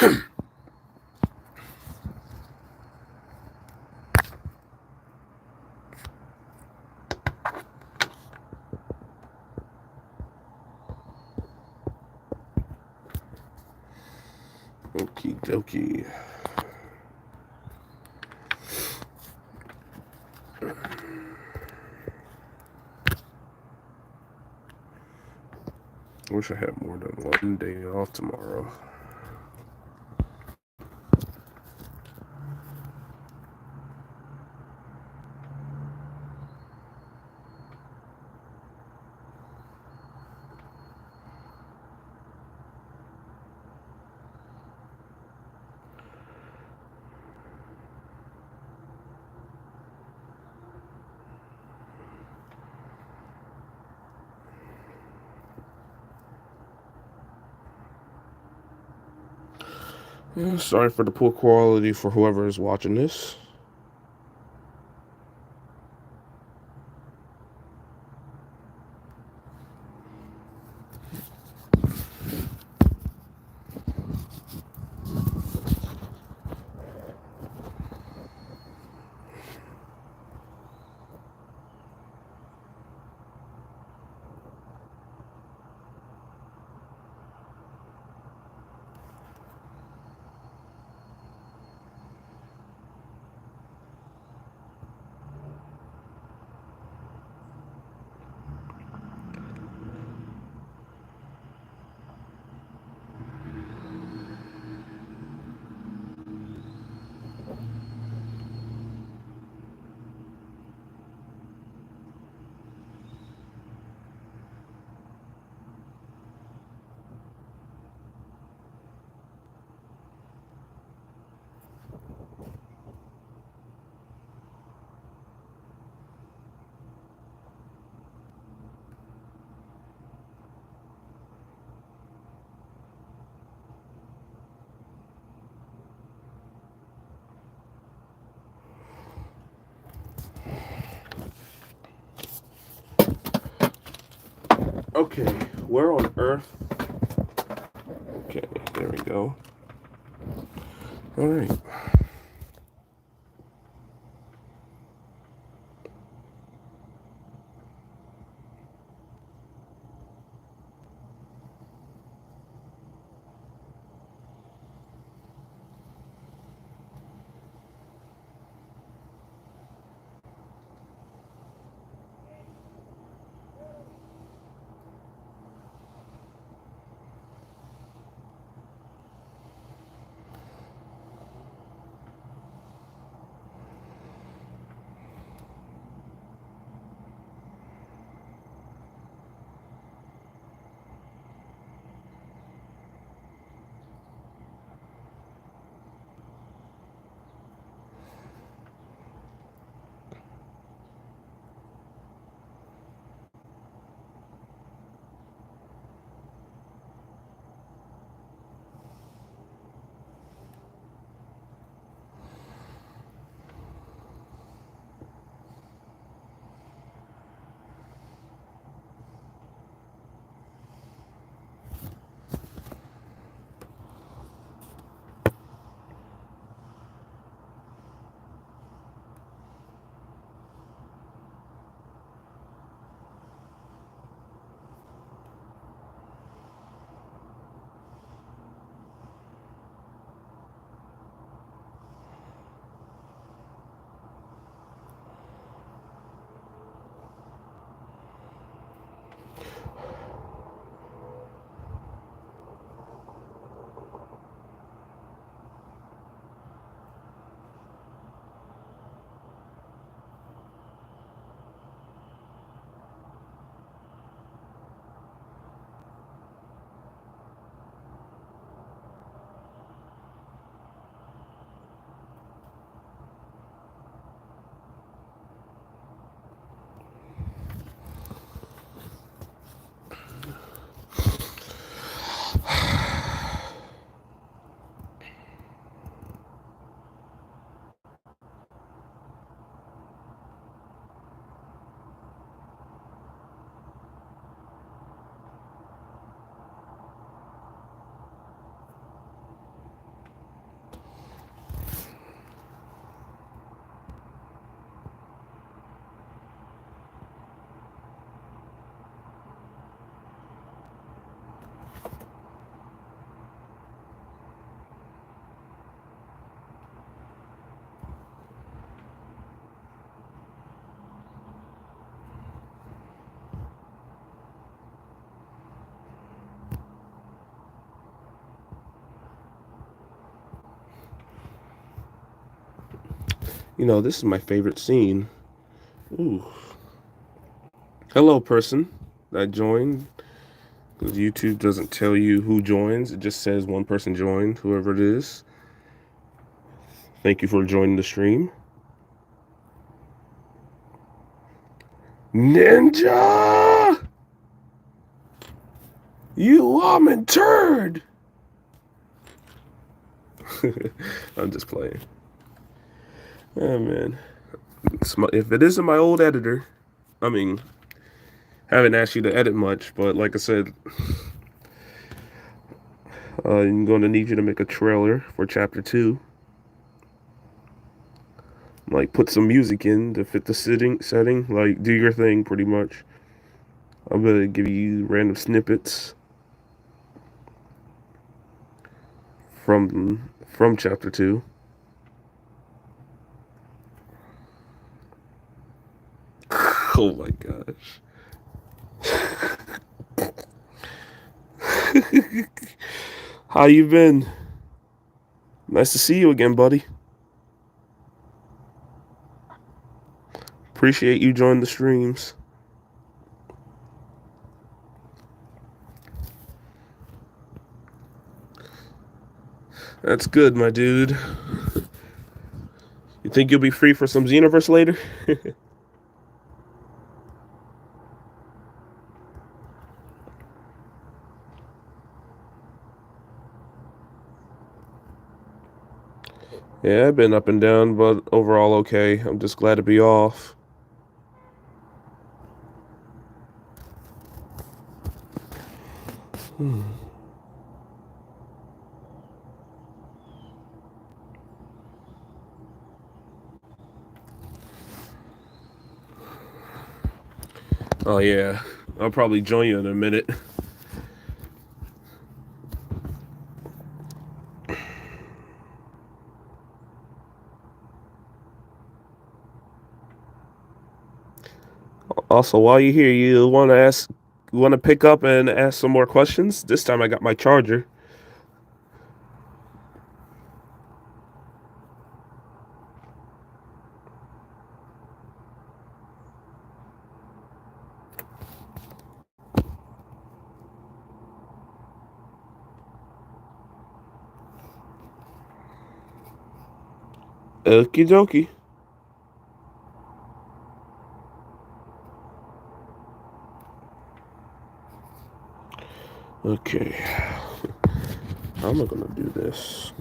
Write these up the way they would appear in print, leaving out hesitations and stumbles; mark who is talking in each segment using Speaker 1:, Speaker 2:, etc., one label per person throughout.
Speaker 1: Okie dokie. I wish I had more than one day off tomorrow. Yeah, sorry for the poor quality for whoever is watching this. Okay, where on earth? Okay, there we go. All right. You know, this is my favorite scene. Ooh. Hello, person that joined. Because YouTube doesn't tell you who joins. It just says one person joined, whoever it is. Thank you for joining the stream. Ninja! You woman turd! I'm just playing. Oh, man. If it isn't my old editor, I mean, I haven't asked you to edit much, but like I said, I'm going to need you to make a trailer for chapter 2. Like, put some music in to fit the setting. Like, do your thing, pretty much. I'm going to give you random snippets from chapter 2. Oh my gosh. How you been? Nice to see you again, buddy. Appreciate you joining the streams. That's good, my dude. You think you'll be free for some Xenoverse later? Yeah, I've been up and down, but overall okay. I'm just glad to be off. Oh yeah, I'll probably join you in a minute. Also, while you're here, you want to pick up and ask some more questions? This time I got my charger. Okie dokie. Okay. How am I gonna do this?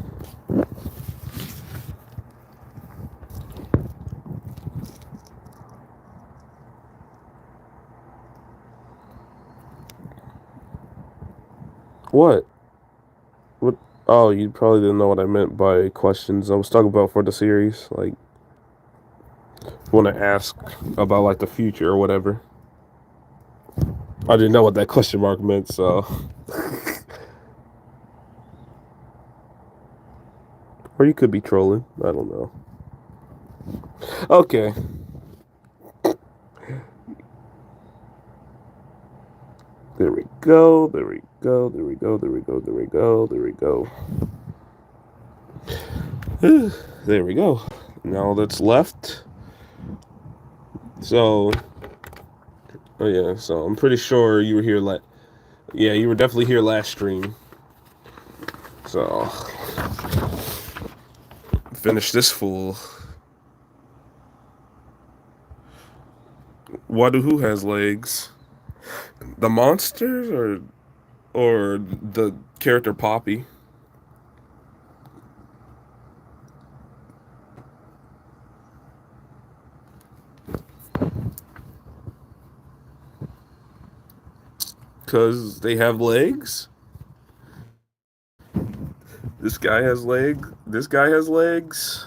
Speaker 1: What? What? Oh, you probably didn't know what I meant by questions. I was talking about for the series. Like, want to ask about like the future or whatever. I didn't know what that question mark meant, so. Or you could be trolling. I don't know. Okay. There we go. There we go. There we go. There we go. There we go. There we go. There we go. Now that's left. So, oh yeah. So I'm pretty sure you were here. Yeah, you were definitely here last stream. So finish this fool. Who has legs? The monsters or the character Poppy? Because they have legs? This guy has legs. This guy has legs.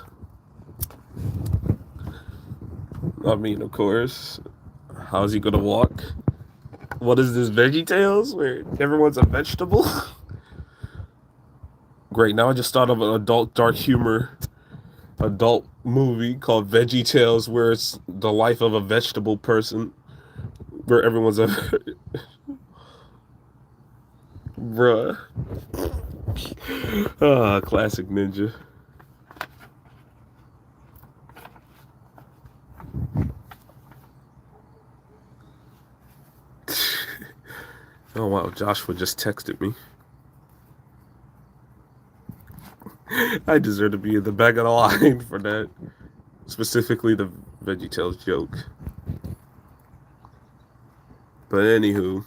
Speaker 1: I mean, of course. How's he gonna walk? What is this, VeggieTales, where everyone's a vegetable? Great, now I just thought of an adult dark humor adult movie called VeggieTales, where it's the life of a vegetable person, where everyone's a bruh. Ah, classic ninja. Oh wow, Joshua just texted me. I deserve to be in the back of the line for that. Specifically the VeggieTales joke. But anywho,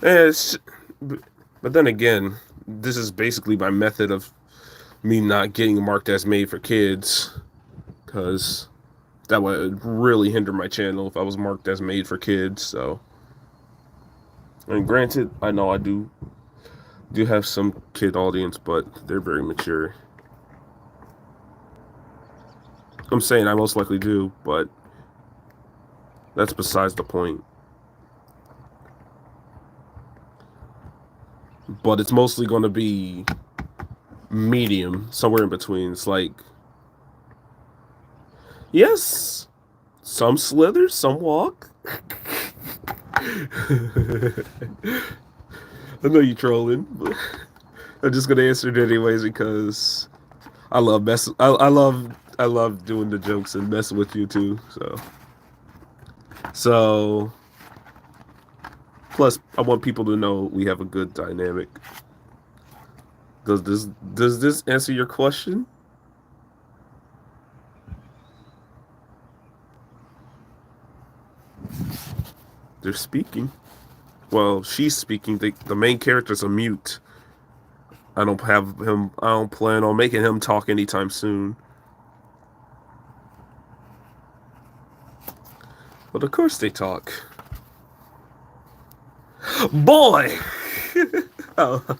Speaker 1: it's, but then again, this is basically my method of me not getting marked as made for kids, because that would really hinder my channel if I was marked as made for kids. So, and granted, I know I do have some kid audience, but they're very mature. I'm saying I most likely do, but that's besides the point. But it's mostly going to be medium, somewhere in between. It's like, yes, some slither, some walk. I know you trolling, but I'm just gonna answer it anyways because I love I love doing the jokes and messing with you too. So plus I want people to know we have a good dynamic. Does this answer your question? They're speaking. Well, she's speaking. The main character's a mute. I don't have him. I don't plan on making him talk anytime soon. But of course they talk. Boy. Oh.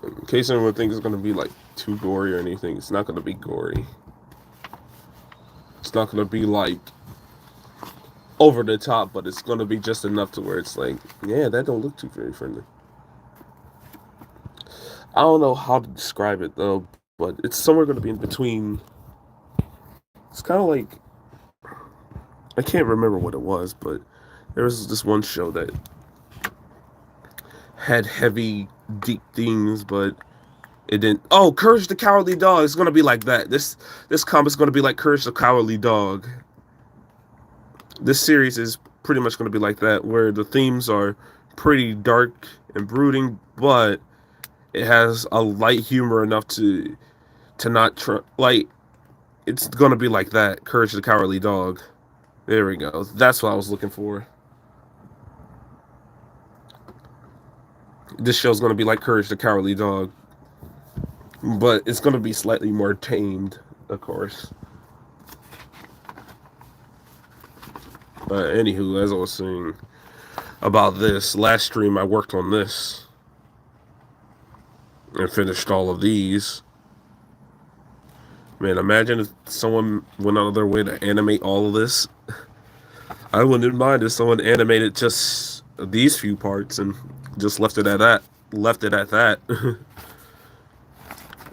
Speaker 1: In case anyone thinks it's gonna be like too gory or anything, it's not gonna be gory. It's not gonna be like over the top, but it's gonna be just enough to where it's like, yeah, that don't look too very friendly. I don't know how to describe it though, but it's somewhere gonna be in between. It's kind of like, I can't remember what it was, but there was this one show that had heavy, deep themes, but it didn't. Oh, Courage the Cowardly Dog. It's gonna be like that. This comic's gonna be like Courage the Cowardly Dog. This series is pretty much gonna be like that, where the themes are pretty dark and brooding, but it has a light humor enough to not like. It's gonna be like that. Courage the Cowardly Dog. There we go. That's what I was looking for. This show's gonna be like Courage the Cowardly Dog, but it's gonna be slightly more tamed, of course. Anywho, as I was saying about this last stream, I worked on this and finished all of these. Man, imagine if someone went out of their way to animate all of this. I wouldn't mind if someone animated just these few parts and just left it at that. Left it at that.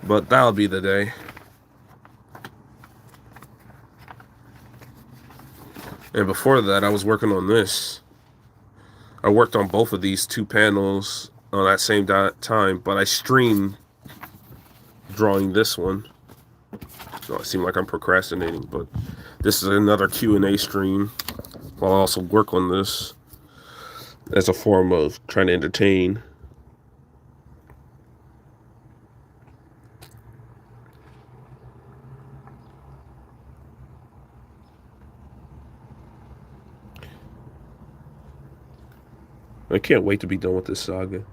Speaker 1: But that'll be the day. And before that, I was working on this. I worked on both of these two panels on that same time, but I streamed drawing this one. So it seemed like I'm procrastinating, but this is another Q&A stream. I'll also work on this as a form of trying to entertain. I can't wait to be done with this saga.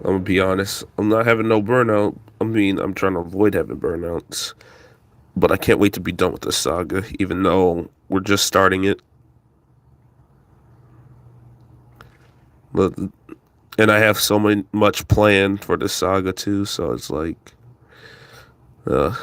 Speaker 1: I'm gonna be honest, I'm not having no burnout. I mean, I'm trying to avoid having burnouts. But I can't wait to be done with this saga, even though we're just starting it. But and I have so much planned for this saga too, so it's like uh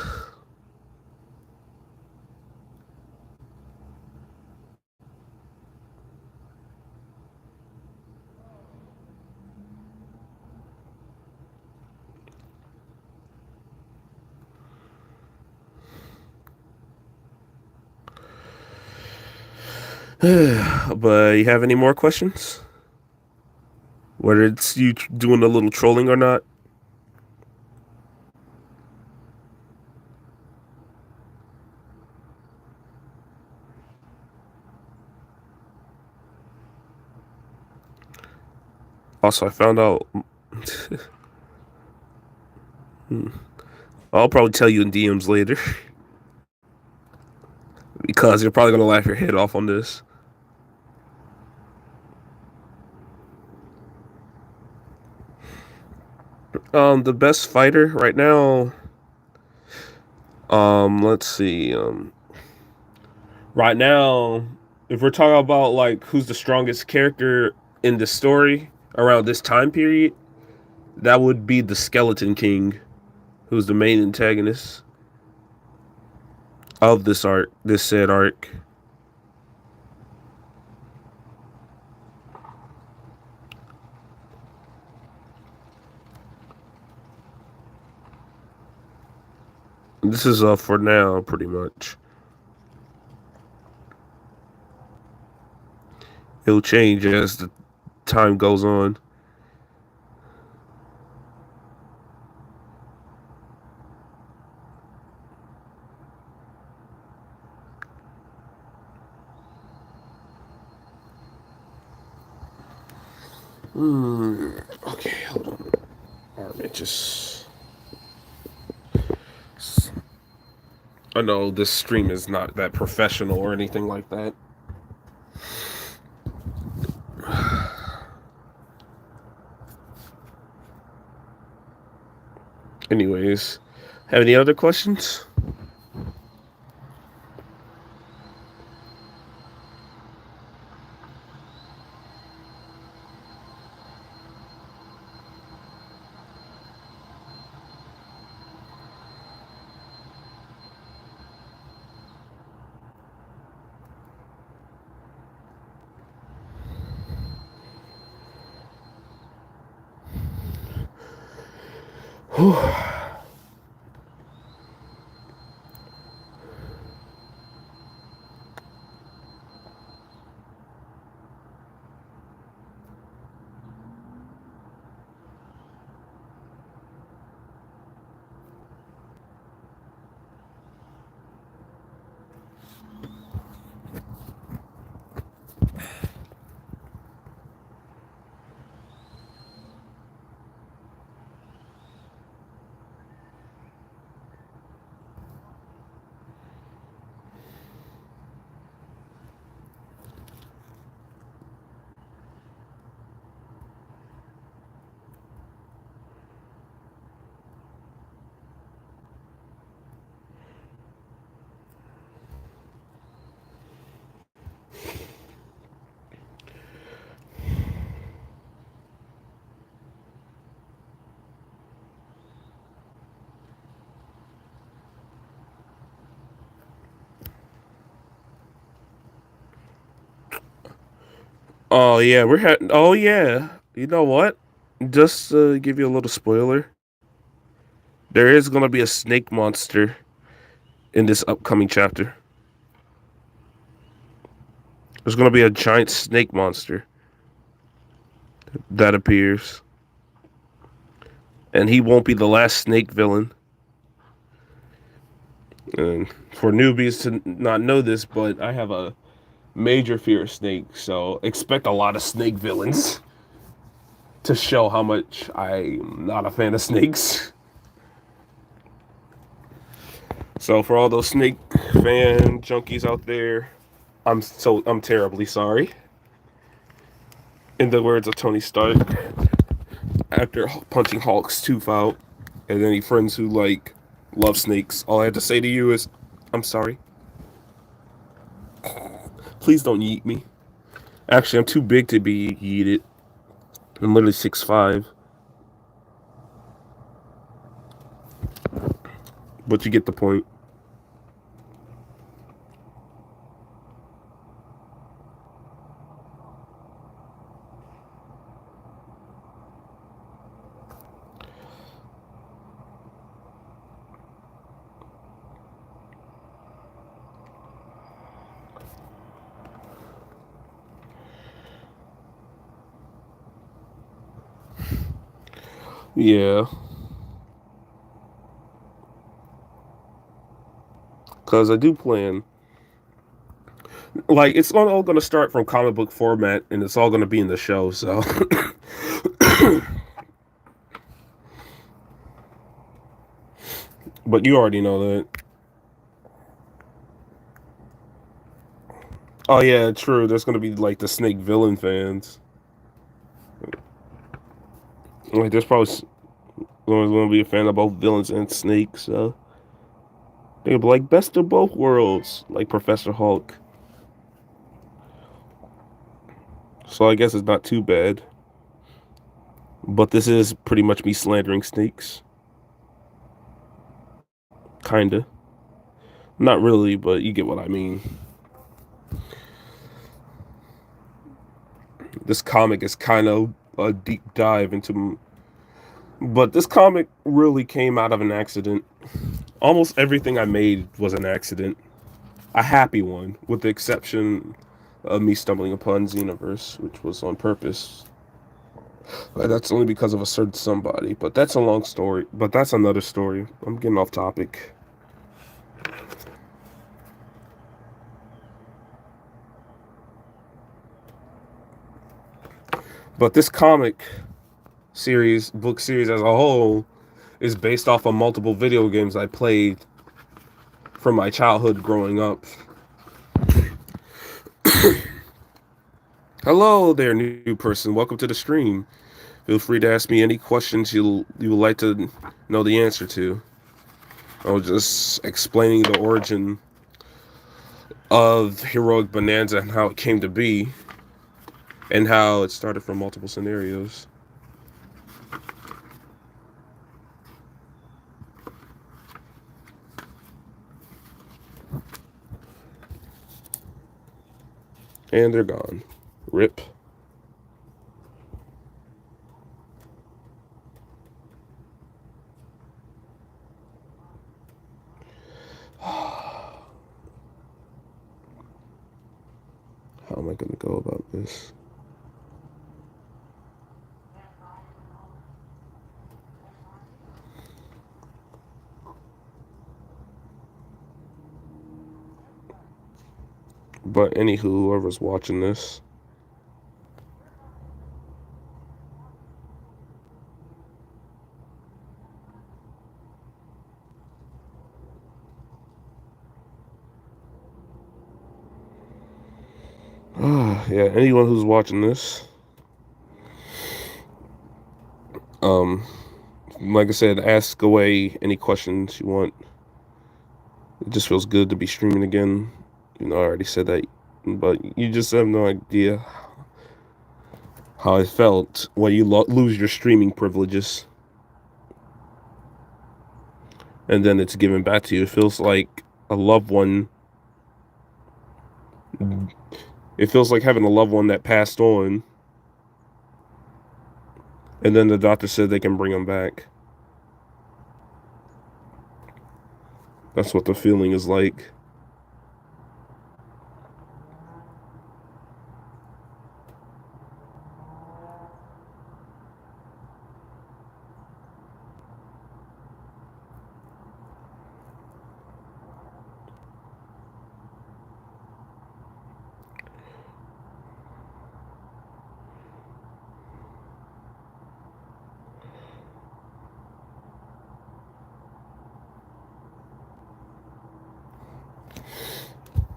Speaker 1: But you have any more questions? Whether it's you doing a little trolling or not? Also, I found out. I'll probably tell you in DMs later because you're probably gonna laugh your head off on this. The best fighter right now. Let's see. Right now, if we're talking about like who's the strongest character in the story around this time period, that would be the Skeleton King, who's the main antagonist of this arc, this said arc. This is for now, pretty much. It'll change as the time goes on. Okay, hold on. Alright, just. I know this stream is not that professional or anything like that. Anyways, have any other questions? Oh yeah, we're having. Oh yeah, you know what? Just to give you a little spoiler, there is gonna be a snake monster in this upcoming chapter. There's gonna be a giant snake monster that appears, and he won't be the last snake villain. And for newbies to not know this, but I have a major fear of snakes, so expect a lot of snake villains to show how much I'm not a fan of snakes. So for all those snake fan junkies out there, I'm terribly sorry. In the words of Tony Stark, after punching Hulk's tooth out, and any friends who like love snakes, all I had to say to you is, I'm sorry. Please don't yeet me. Actually, I'm too big to be yeeted. I'm literally 6'5", but you get the point. Yeah, because I do plan. Like, it's all going to start from comic book format, and it's all going to be in the show. So, but you already know that. Oh yeah, true. There's going to be like the Snake villain fans. Like, there's probably going to be a fan of both villains and Snake. So they'll be like best of both worlds, like Professor Hulk. So I guess it's not too bad. But this is pretty much me slandering Snakes. Kinda. Not really, but you get what I mean. This comic is kind of a deep dive into. But this comic really came out of an accident. Almost everything I made was an accident. A happy one, with the exception of me stumbling upon Xenoverse, which was on purpose. But that's only because of a certain somebody. But that's a long story. But that's another story. I'm getting off topic. But this comic series, book series as a whole, is based off of multiple video games I played from my childhood growing up. Hello there, new person. Welcome to the stream. Feel free to ask me any questions you would like to know the answer to. I was just explaining the origin of Heroic Bonanza and how it came to be, and how it started from multiple scenarios. And they're gone. Rip. How am I going to go about this? But anywho, whoever's watching this, yeah, anyone who's watching this, um, like I said, ask away any questions you want. It just feels good to be streaming again. You know, I already said that, but you just have no idea how I felt when you lose your streaming privileges, and then it's given back to you. It feels like a loved one. It feels like having a loved one that passed on, and then the doctor said they can bring them back. That's what the feeling is like.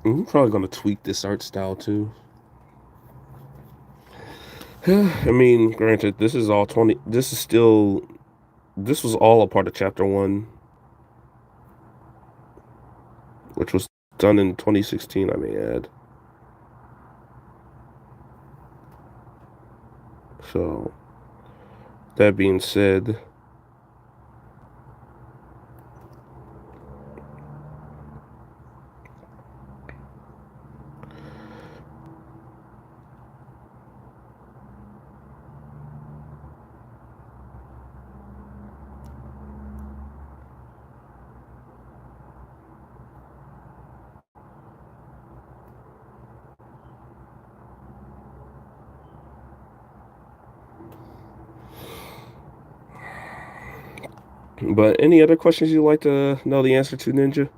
Speaker 1: I'm probably gonna tweak this art style too. I mean, granted, this is all 20. This is still. This was all a part of Chapter 1, which was done in 2016, I may add. So, that being said, But any other questions you'd like to know the answer to, Ninja?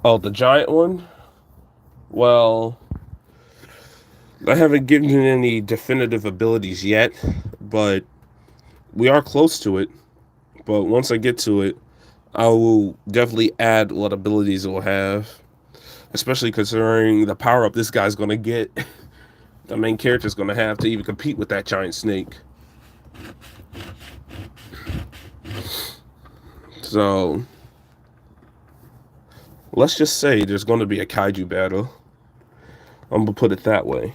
Speaker 1: Oh, the giant one? Well, I haven't given it any definitive abilities yet, but we are close to it. But once I get to it, I will definitely add what abilities it will have, especially considering the power up this guy's going to get. The main character's going to have to even compete with that giant snake. So, let's just say there's going to be a kaiju battle. I'm going to put it that way.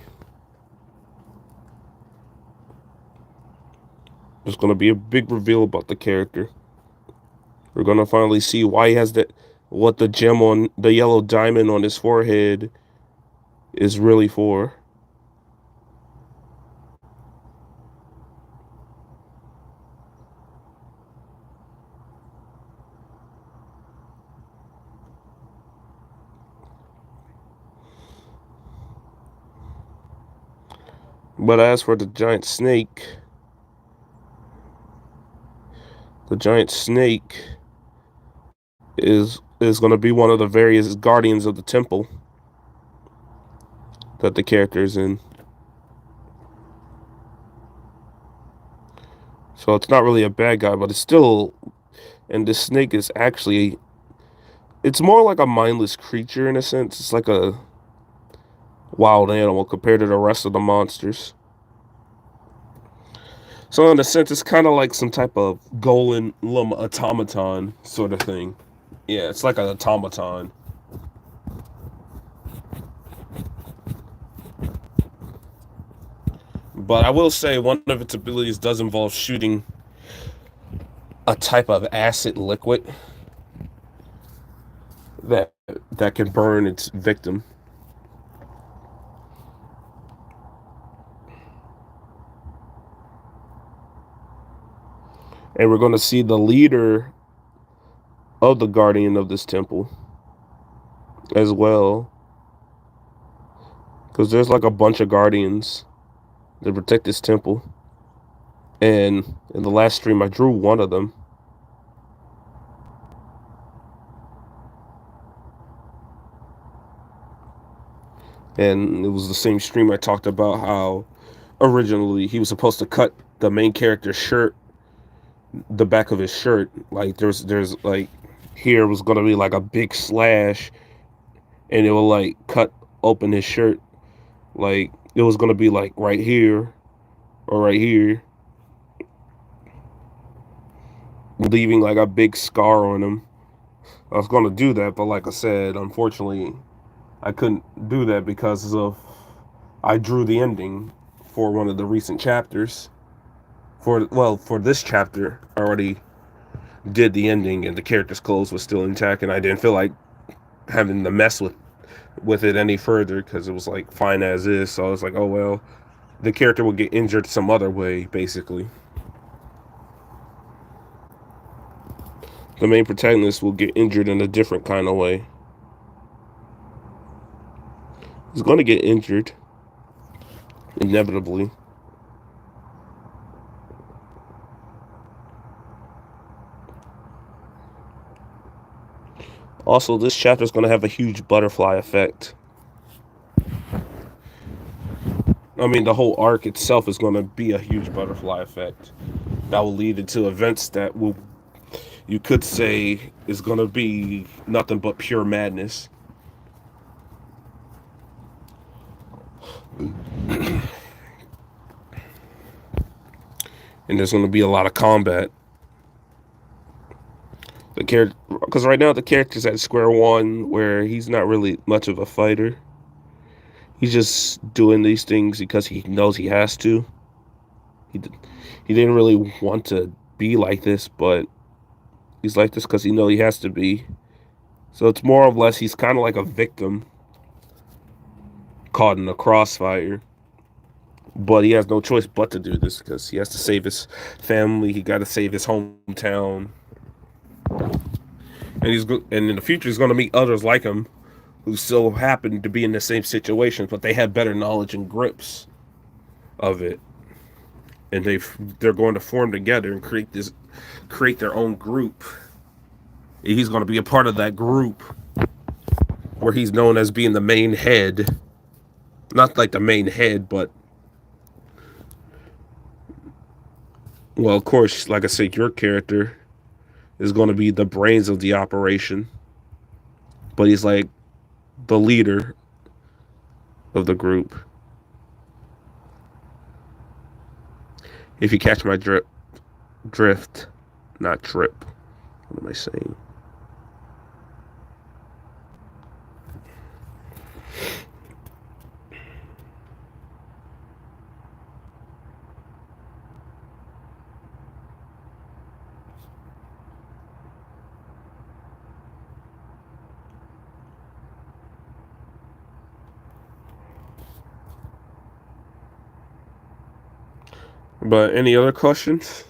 Speaker 1: There's going to be a big reveal about the character. We're going to finally see why he has that, what the gem on the yellow diamond on his forehead is really for. But as for the giant snake is going to be one of the various guardians of the temple that the character is in. So it's not really a bad guy, but it's still, and this snake is actually, it's more like a mindless creature in a sense. It's like a wild animal compared to the rest of the monsters. So in a sense, it's kind of like some type of golem automaton sort of thing. Yeah, it's like an automaton. But I will say one of its abilities does involve shooting a type of acid liquid that that can burn its victim. And we're going to see the leader of the guardian of this temple as well, because there's like a bunch of guardians that protect this temple. And in the last stream, I drew one of them. And it was the same stream I talked about how originally he was supposed to cut the main character's shirt, the back of his shirt. Like there's like here was gonna be like a big slash, and it will like cut open his shirt. Like it was gonna be like right here or right here, leaving like a big scar on him. I was gonna do that, but like I said, unfortunately, I couldn't do that because of I drew the ending for one of the recent chapters. For this chapter, I already did the ending, and the character's clothes was still intact, and I didn't feel like having to mess with it any further because it was like fine as is. So I was like, oh well, the character will get injured some other way, basically. The main protagonist will get injured in a different kind of way. He's going to get injured, inevitably. Also, this chapter is going to have a huge butterfly effect. I mean, the whole arc itself is going to be a huge butterfly effect that will lead into events that will, you could say, is going to be nothing but pure madness. And there's going to be a lot of combat. The character, because right now the character's at square one, where he's not really much of a fighter. He's just doing these things because he knows he has to. He he didn't really want to be like this, but he's like this because he knows he has to be. So it's more or less he's kind of like a victim caught in a crossfire. But he has no choice but to do this because he has to save his family. He got to save his hometown, and and in the future he's going to meet others like him who still happen to be in the same situation, but they have better knowledge and grips of it, and they're going to form together and create their own group. He's going to be a part of that group where he's known as being the main head, not like the main head, but well, of course, like I said, your character is going to be the brains of the operation, but he's like the leader of the group. If you catch my drift, not trip. What am I saying? But any other questions?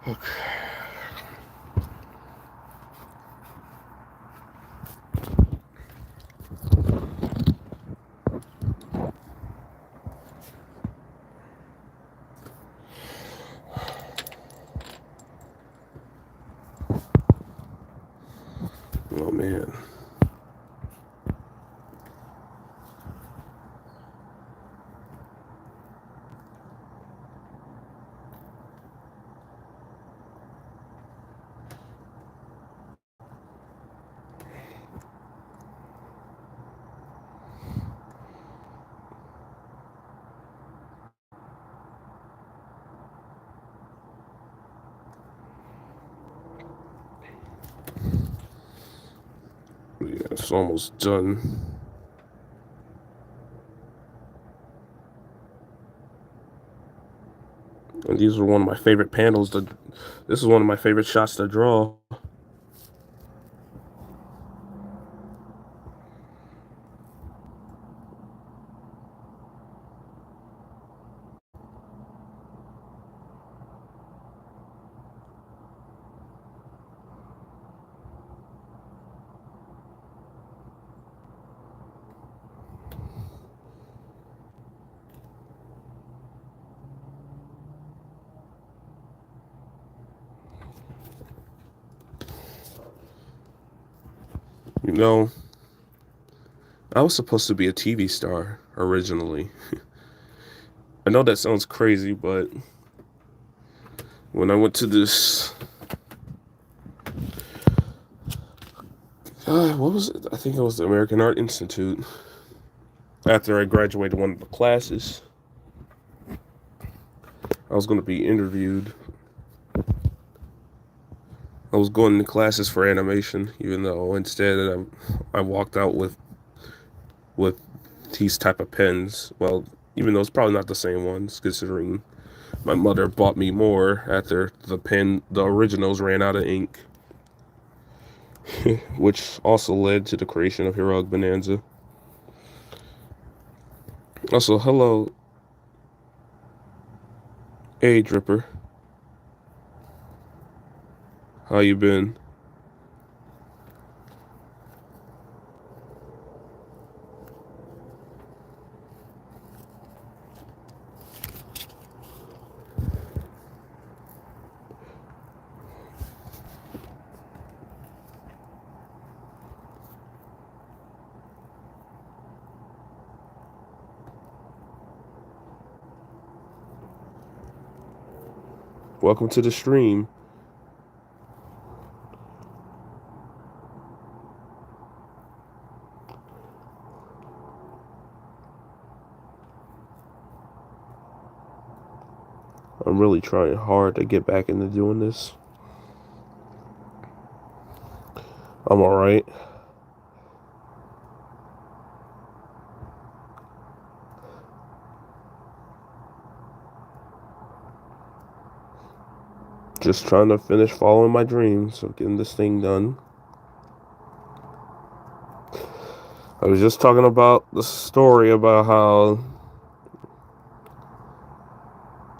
Speaker 1: Okay. Oh man. Yeah, it's almost done. And these are one of my favorite panels. This is one of my favorite shots to draw. You know, I was supposed to be a TV star originally. I know that sounds crazy, but when I went to this, what was it? I think it was the American Art Institute. After I graduated one of the classes, I was going to be interviewed. I was going to classes for animation, even though instead I walked out with these type of pens. Well, even though it's probably not the same ones, considering my mother bought me more after the originals ran out of ink, which also led to the creation of Heroic Bonanza. Also, hello, hey Dripper, how you been? Welcome to the stream. I'm really trying hard to get back into doing this. I'm alright. Just trying to finish following my dreams of getting this thing done. I was just talking about the story about how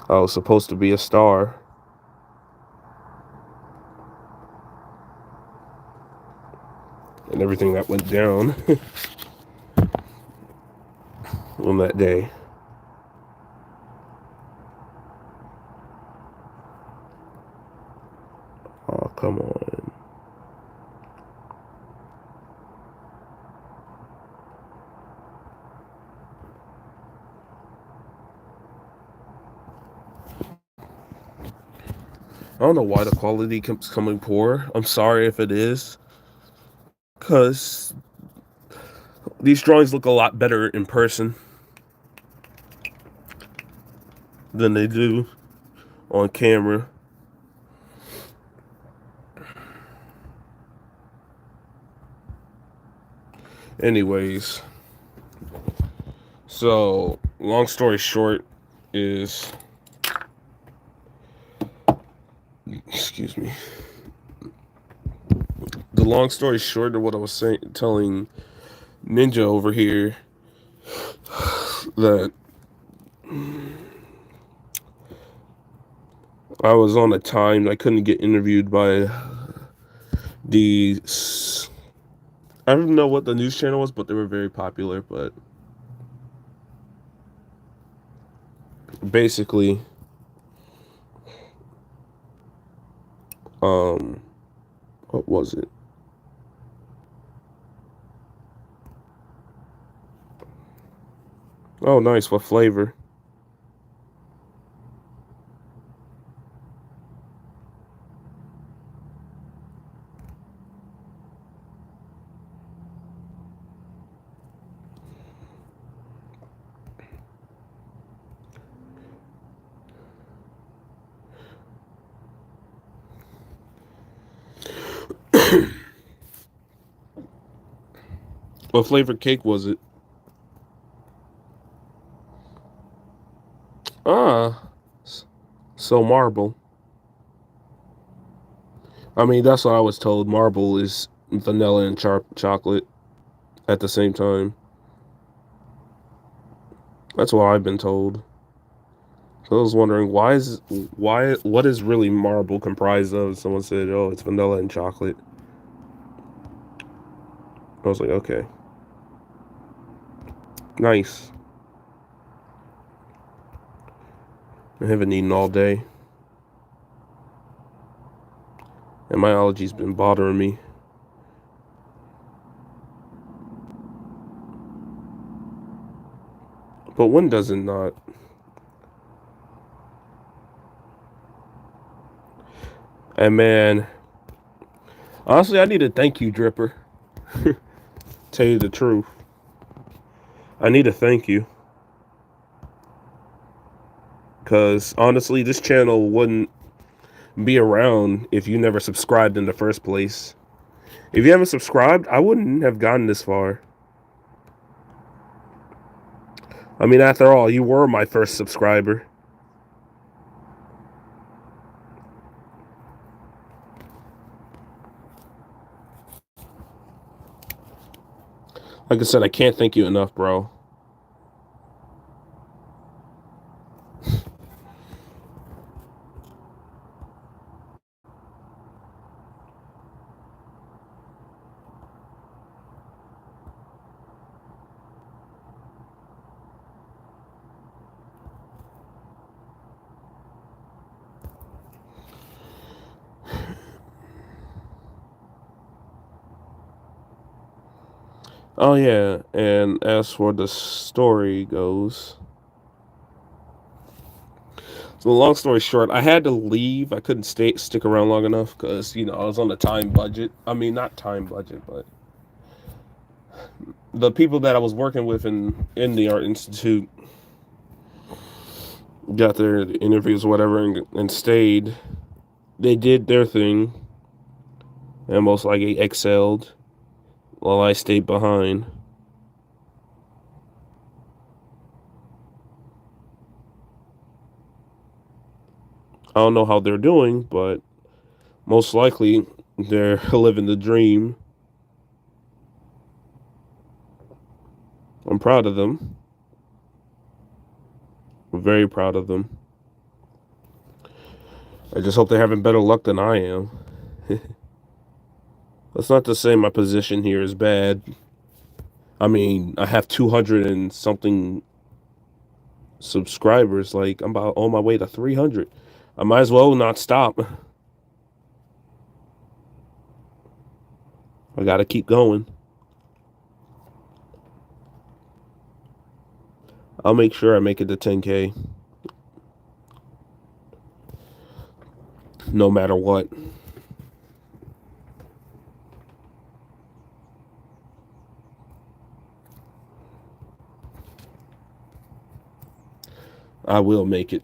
Speaker 1: I was supposed to be a star. And everything that went down on that day. Oh, come on. I don't know why the quality keeps coming poor. I'm sorry if it is. Because these drawings look a lot better in person than they do on camera. Anyways, so long story short is, excuse me. The long story short of what I was telling Ninja over here, that I was on a time I couldn't get interviewed by the, I don't know what the news channel was, but they were very popular. But basically, what was it? Oh, nice. What flavor? What flavored cake was it? Ah, so marble. I mean, that's what I was told. Marble is vanilla and chocolate at the same time. That's what I've been told. So I was wondering what is really marble comprised of? Someone said, "Oh, it's vanilla and chocolate." I was like, "Okay, nice." I haven't eaten all day, and my allergies been bothering me. But when does it not? And man, honestly, I need to thank you, Dripper. Tell you the truth. I need to thank you. Because honestly, this channel wouldn't be around if you never subscribed in the first place. If you haven't subscribed, I wouldn't have gotten this far. I mean, after all, you were my first subscriber. Like I said, I can't thank you enough, bro. Oh yeah, and as for the story goes, so long story short, I had to leave. I couldn't stick around long enough because I was on a time budget. I mean, not time budget, but the people that I was working with in the art institute got their interviews or whatever and stayed. They did their thing and most likely excelled while I stayed behind. I don't know how they're doing, but most likely they're living the dream. I'm proud of them. I'm very proud of them. I just hope they're having better luck than I am. That's not to say my position here is bad. I mean, I have 200 and something subscribers. Like, I'm about on my way to 300. I might as well not stop. I gotta keep going. I'll make sure I make it to 10K. No matter what. I will make it.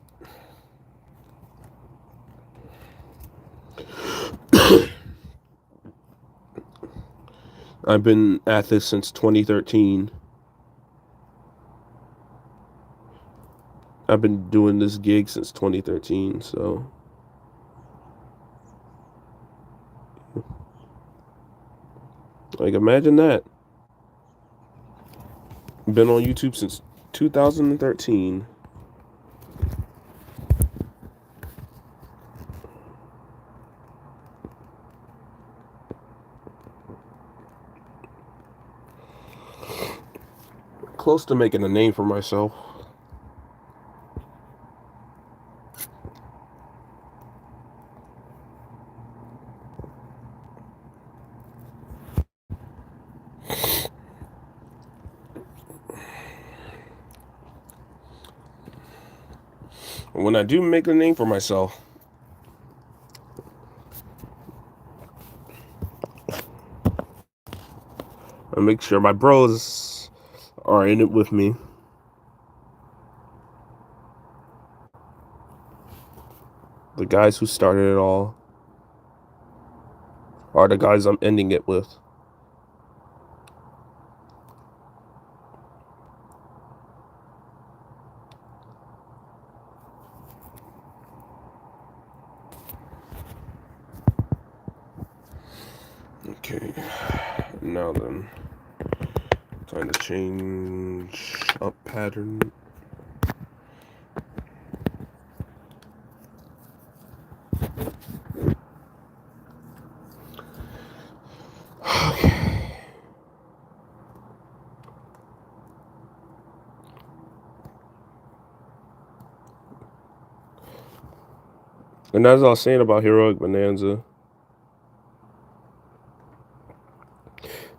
Speaker 1: I've been at this since 2013. I've been doing this gig since 2013, so like imagine that. Been on YouTube since 2013. Close to making a name for myself. When I do make a name for myself, I make sure my bros are in it with me. The guys who started it all are the guys I'm ending it with. Okay, now then, time to change up pattern. Okay. And as I was saying about Heroic Bonanza,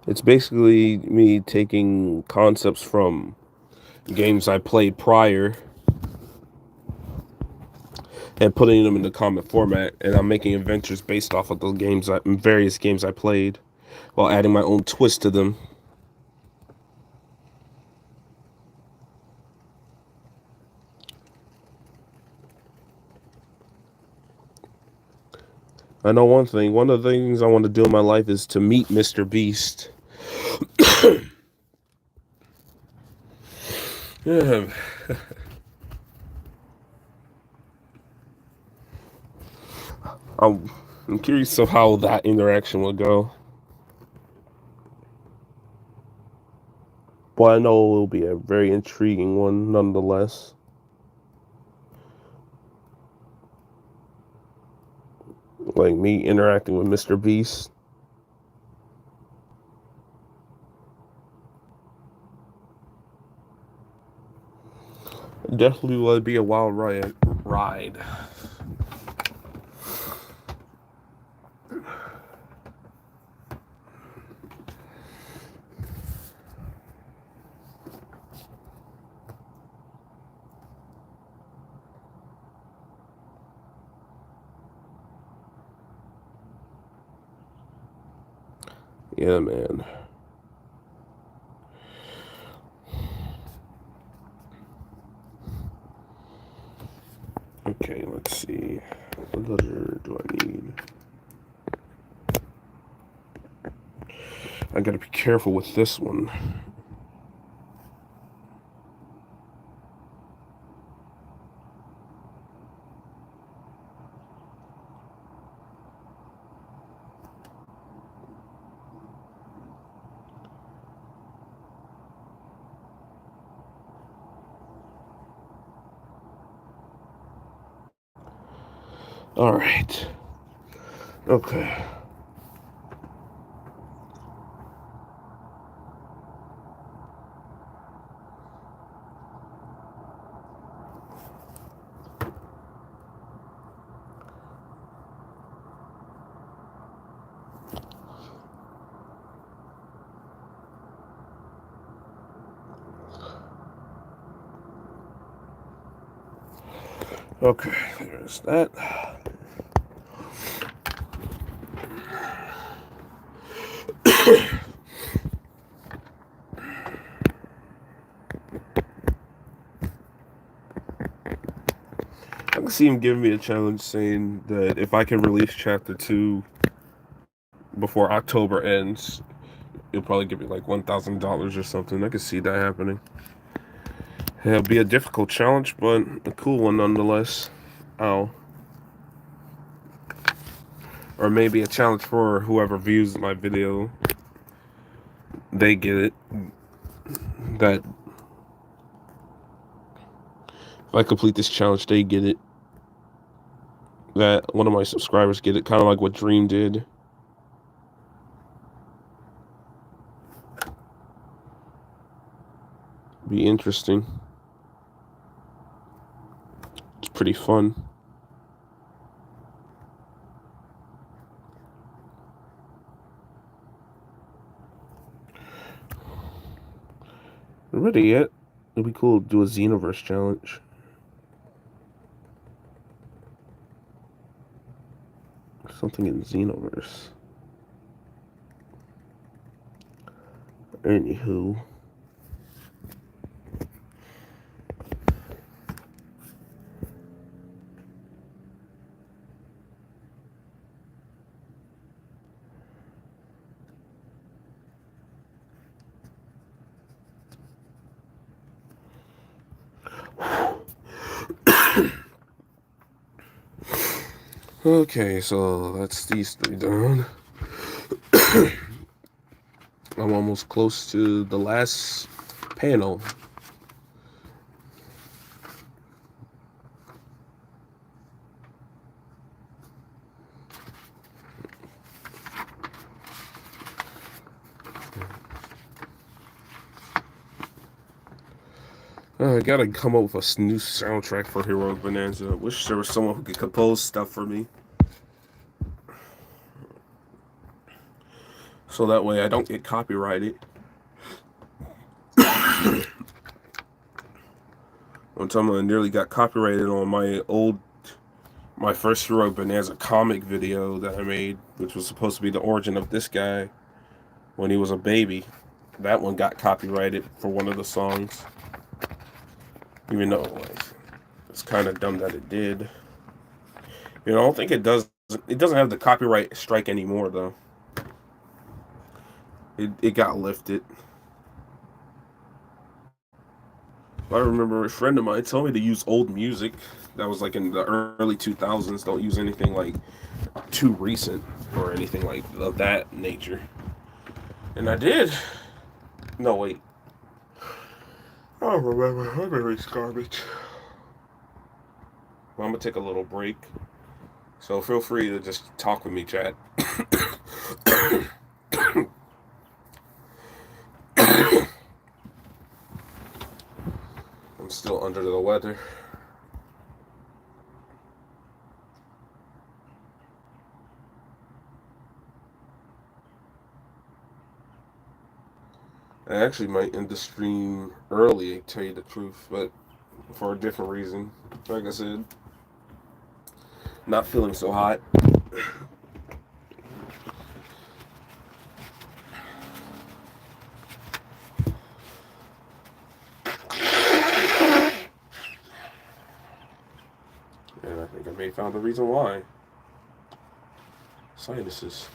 Speaker 1: it's basically me taking concepts from games I played prior and putting them in the comment format, and I'm making adventures based off of those games, various games I played, while adding my own twist to them. I know one thing. One of the things I want to do in my life is to meet Mr. Beast. Yeah. I'm curious of how that interaction will go. But I know it will be a very intriguing one nonetheless. Like me interacting with Mr. Beast. Definitely will be a wild ride. Yeah, man. Okay, let's see. What letter do I need? I gotta be careful with this one. All right. Okay. Okay, there's that. I can see him giving me a challenge saying that if I can release chapter 2 before October ends, he'll probably give me like $1,000 or something. I can see that happening. It'll be a difficult challenge, but a cool one nonetheless. Oh. Or maybe a challenge for whoever views my video. They get it. That if I complete this challenge, they get it. That one of my subscribers get it. Kind of like what Dream did. Be interesting. It's pretty fun. Ready yet? It'd be cool to do a Xenoverse challenge. Something in Xenoverse. Anywho. Okay, so that's these 3 done. I'm almost close to the last panel. I gotta come up with a new soundtrack for Heroic Bonanza. I wish there was someone who could compose stuff for me. So that way I don't get copyrighted. One time I nearly got copyrighted on my first Heroic Bonanza comic video that I made, which was supposed to be the origin of this guy when he was a baby. That one got copyrighted for one of the songs. Even though, like, it's kind of dumb that it did. You know, I don't think it does. It doesn't have the copyright strike anymore, though. It got lifted. I remember a friend of mine told me to use old music that was like in the early 2000s. Don't use anything like too recent or anything like of that nature. And I did. No, wait. I don't remember. My memory's garbage. Well, I'm gonna take a little break. So feel free to just talk with me, chat. I'm still under the weather. I actually might end the stream early, to tell you the truth, but for a different reason. Like I said, not feeling so hot. And I think I may have found the reason why. Sinuses.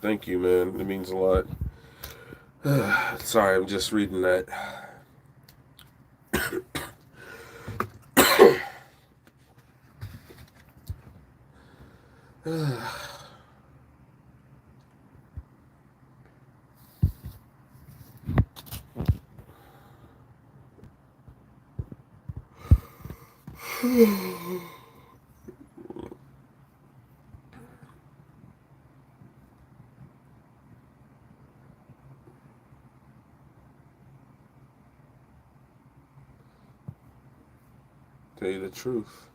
Speaker 1: Thank you, man. It means a lot. Sorry, I'm just reading that. Tell you the truth.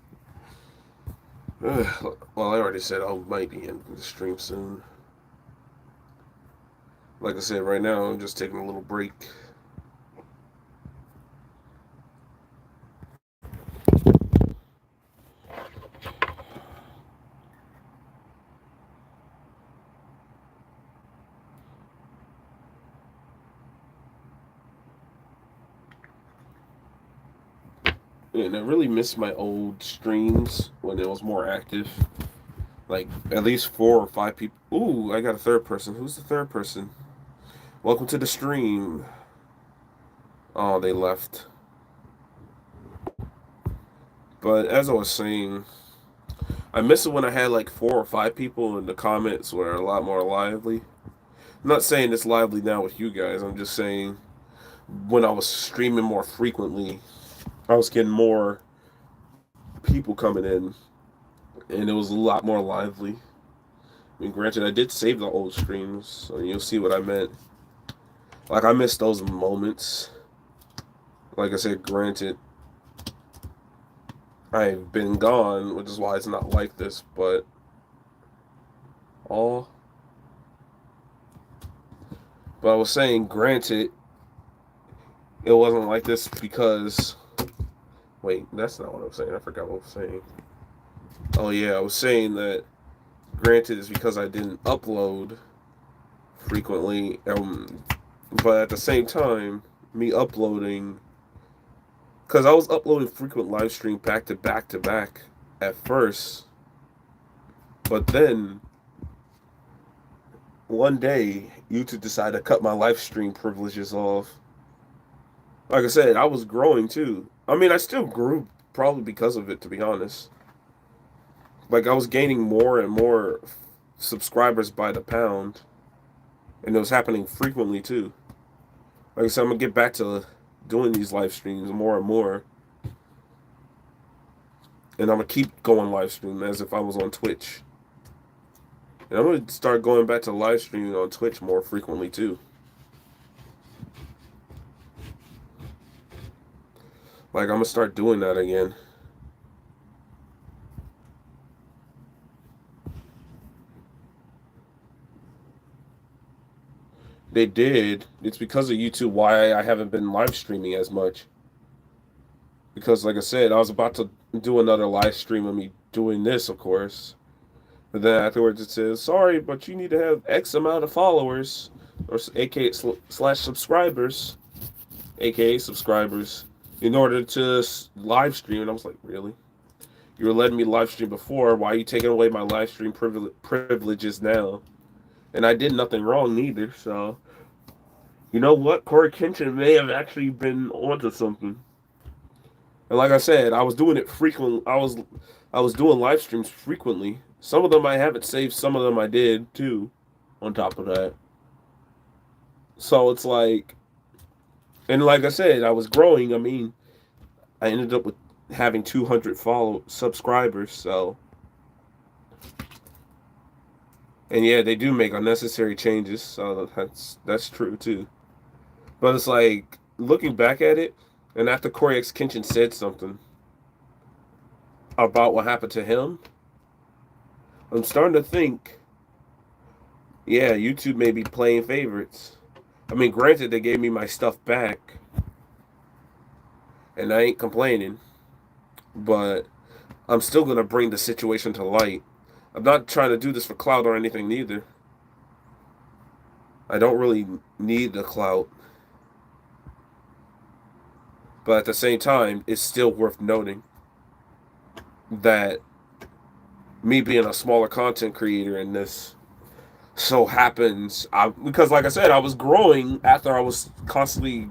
Speaker 1: Well, I already said I might be ending the stream soon. Like I said, right now I'm just taking a little break. And I really miss my old streams when it was more active. Like, at least 4 or 5 people. Ooh, I got a third person. Who's the third person? Welcome to the stream. Oh, they left. But as I was saying, I miss it when I had like 4 or 5 people and the comments were a lot more lively. I'm not saying it's lively now with you guys. I'm just saying when I was streaming more frequently, I was getting more people coming in, and it was a lot more lively. I mean, granted, I did save the old streams, so you'll see what I meant. Like, I miss those moments. Like I said, granted, I've been gone, which is why it's not like this, but... But I was saying, granted, it wasn't like this because... Wait, that's not what I was saying. I forgot what I was saying. Oh, yeah, I was saying that, granted, it's because I didn't upload frequently, but at the same time, me uploading because I was uploading frequent live stream back to back to back at first, but then one day YouTube decided to cut my live stream privileges off. Like I said, I was growing too. I mean, I still grew probably because of it, to be honest. Like I was gaining more and more subscribers by the pound, and it was happening frequently too. Like I said, I'm gonna get back to doing these live streams more and more, and I'm gonna keep going live stream as if I was on Twitch. And I'm gonna start going back to live streaming on Twitch more frequently too. Like I'm gonna start doing that again. They did. It's because of YouTube why I haven't been live streaming as much. Because, like I said, I was about to do another live stream of me doing this, of course. But then afterwards it says, sorry, but you need to have X amount of followers, or aka slash subscribers, aka subscribers, in order to live stream. And I was like, really? You were letting me live stream before. Why are you taking away my live stream privileges now? And I did nothing wrong neither, so you know what? Corey Kenshin may have actually been onto something. And like I said, I was doing it frequently. I was doing live streams frequently. Some of them I haven't saved. Some of them I did too. On top of that, so it's like, and like I said, I was growing. I mean, I ended up with having 200 follow subscribers. So, and yeah, they do make unnecessary changes. So that's true too. But it's like looking back at it, and after Corey X Kenshin said something about what happened to him, I'm starting to think, yeah, YouTube may be playing favorites. I mean, granted, they gave me my stuff back, and I ain't complaining, but I'm still gonna bring the situation to light. I'm not trying to do this for clout or anything, neither. I don't really need the clout, but at the same time, it's still worth noting that me being a smaller content creator in this so happens, because like I said, I was growing after I was constantly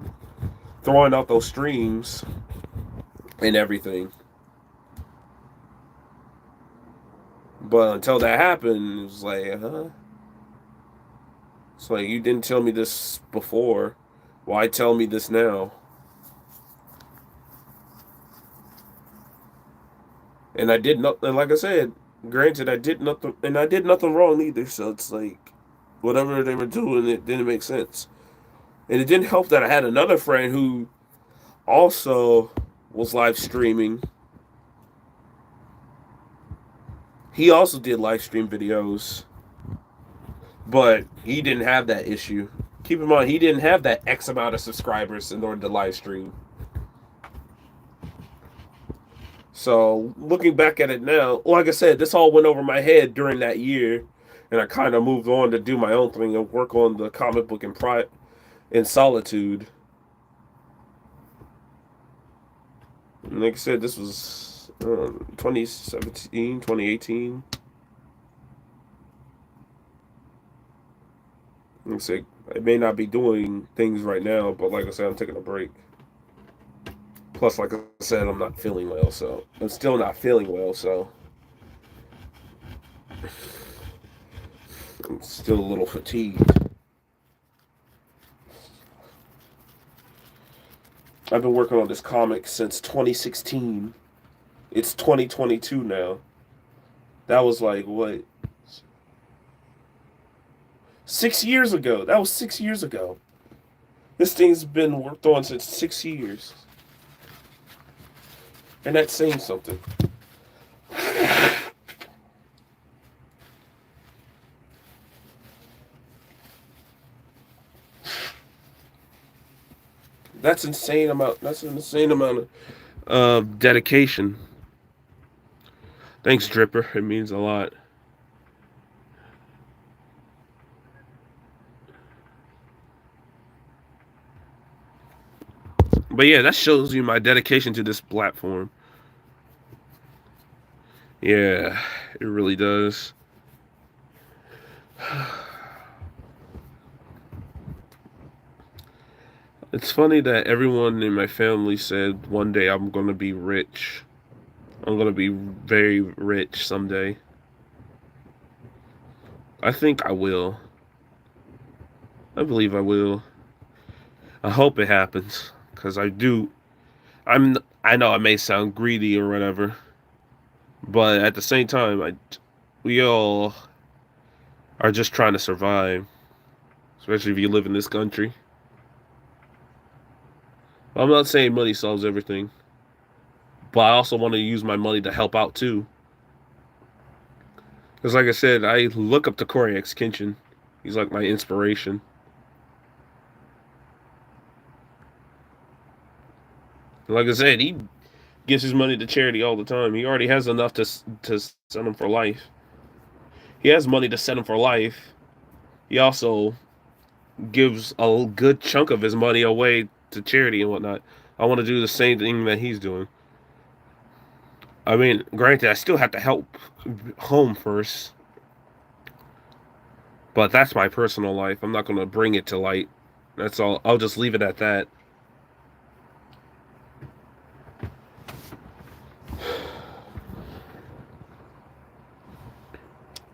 Speaker 1: throwing out those streams and everything. But until that happened, it was like, huh? It's like, you didn't tell me this before. Why tell me this now? And I did nothing. Like I said, granted, I did nothing, and I did nothing wrong either. So it's like, whatever they were doing, it didn't make sense. And it didn't help that I had another friend who also was live streaming. He also did live stream videos, but he didn't have that issue. Keep in mind, he didn't have that X amount of subscribers in order to live stream. So looking back at it now, like I said, this all went over my head during that year, and I kind of moved on to do my own thing and work on the comic book in solitude. And like I said, this was 2017, 2018. Like I said, I may not be doing things right now, but like I said, I'm taking a break. Plus, like I said, I'm not feeling well, so I'm still not feeling well, so I'm still a little fatigued. I've been working on this comic since 2016. It's 2022 now. That was like, what? 6 years ago. That was 6 years ago. This thing's been worked on since 6 years. And that's saying something. That's insane amount. That's an insane amount of dedication. Thanks, Dripper. It means a lot. But yeah, that shows you my dedication to this platform. Yeah, it really does. It's funny that everyone in my family said one day I'm gonna be rich. I'm gonna be very rich someday. I think I will. I believe I will. I hope it happens because I do. I know it may sound greedy or whatever, but at the same time, we all are just trying to survive, especially if you live in this country. I'm not saying money solves everything, but I also want to use my money to help out too. Because, like I said, I look up to Corey X. Kinchin. He's like my inspiration. Like I said, he gives his money to charity all the time. He already has enough to send him for life. He has money to send him for life. He also gives a good chunk of his money away to charity and whatnot. I want to do the same thing that he's doing. I mean, granted, I still have to help home first, but that's my personal life. I'm not going to bring it to light. That's all. I'll just leave it at that.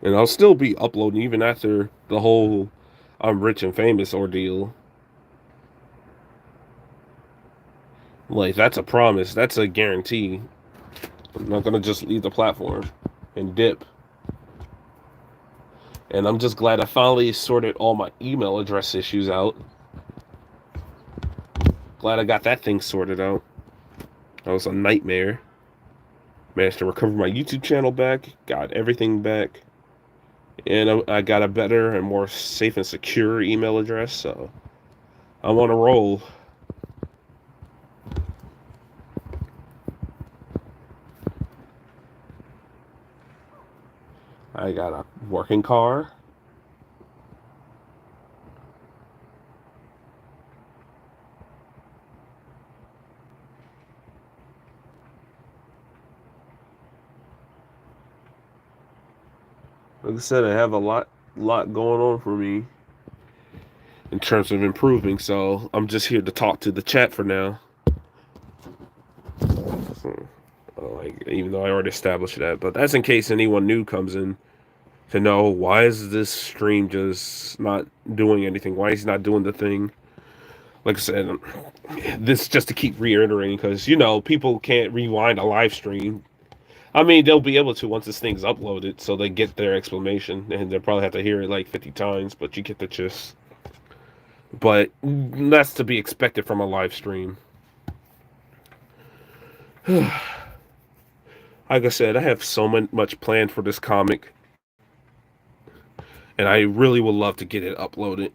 Speaker 1: And I'll still be uploading even after the whole I'm rich and famous ordeal. Like, that's a promise. That's a guarantee. I'm not going to just leave the platform and dip. And I'm just glad I finally sorted all my email address issues out. Glad I got that thing sorted out. That was a nightmare. Managed to recover my YouTube channel back. Got everything back. And I got a better and more safe and secure email address. So I'm on a roll. I got a working car. Like I said, I have a lot going on for me in terms of improving. So I'm just here to talk to the chat for now. Like, even though I already established that, but that's in case anyone new comes in to know why is this stream just not doing anything? Why is he not doing the thing? Like I said, this just to keep reiterating because people can't rewind a live stream. I mean, they'll be able to once this thing's uploaded, so they get their explanation, and they'll probably have to hear it like 50 times, but you get the gist. But that's to be expected from a live stream. Like I said, I have so much planned for this comic, and I really would love to get it uploaded.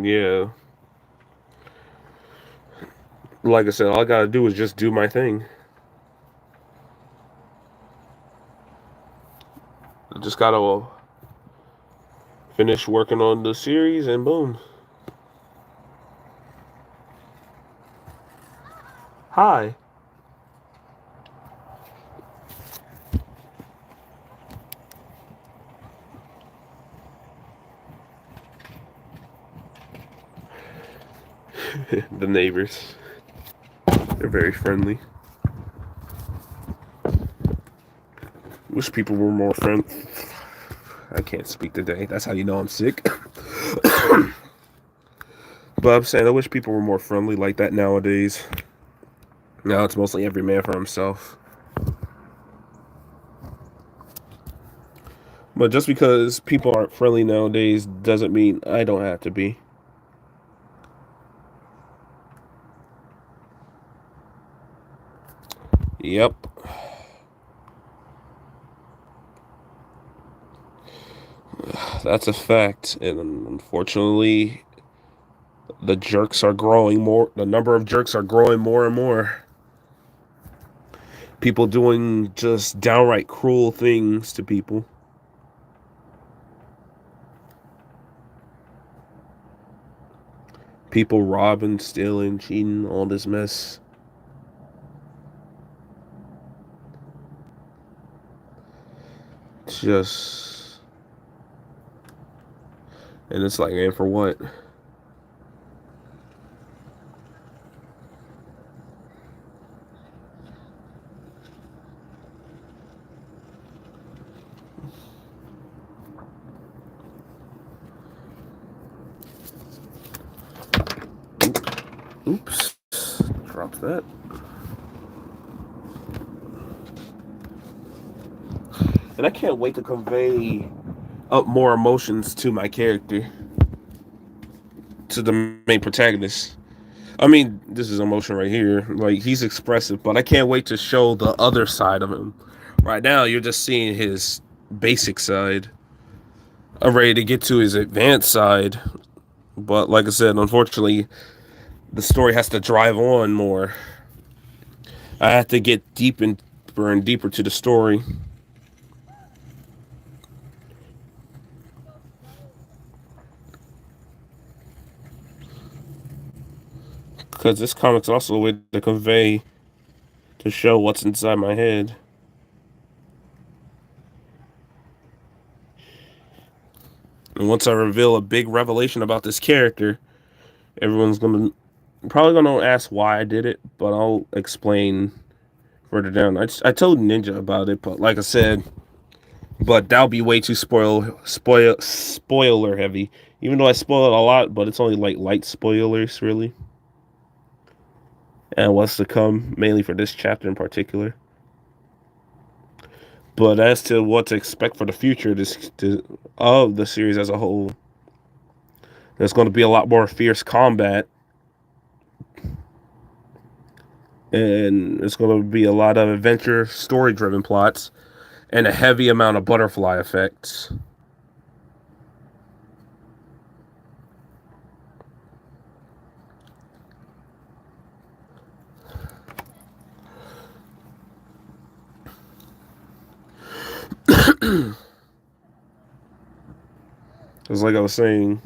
Speaker 1: Yeah. Like I said, all I gotta do is just do my thing. I just gotta finish working on the series and boom. Hi. The neighbors. They're very friendly. Wish people were more friendly. I can't speak today. That's how you know I'm sick. But I'm saying I wish people were more friendly like that nowadays. Now it's mostly every man for himself. But just because people aren't friendly nowadays doesn't mean I don't have to be. Yep. That's a fact. And unfortunately, the jerks are growing more. The number of jerks are growing more and more. People doing just downright cruel things to people. People robbing, stealing, cheating, all this mess. It's just, and it's like, man, for what? Oops, dropped that. And I can't wait to convey up more emotions to my character, to the main protagonist. I mean, this is emotion right here. Like, he's expressive, but I can't wait to show the other side of him. Right now, you're just seeing his basic side. I'm ready to get to his advanced side. But like I said, unfortunately, the story has to drive on more. I have to get deeper and deeper to the story. Because this comic's also a way to convey, to show what's inside my head. And once I reveal a big revelation about this character, everyone's probably gonna ask why I did it, but I'll explain further down. I told Ninja about it, but like I said, but that'll be way too spoiler heavy. Even though I spoil it a lot, but it's only like light spoilers, really. And what's to come, mainly for this chapter in particular. But as to what to expect for the future of the series as a whole, there's going to be a lot more fierce combat, and it's going to be a lot of adventure, story-driven plots, and a heavy amount of butterfly effects. Because like I was saying,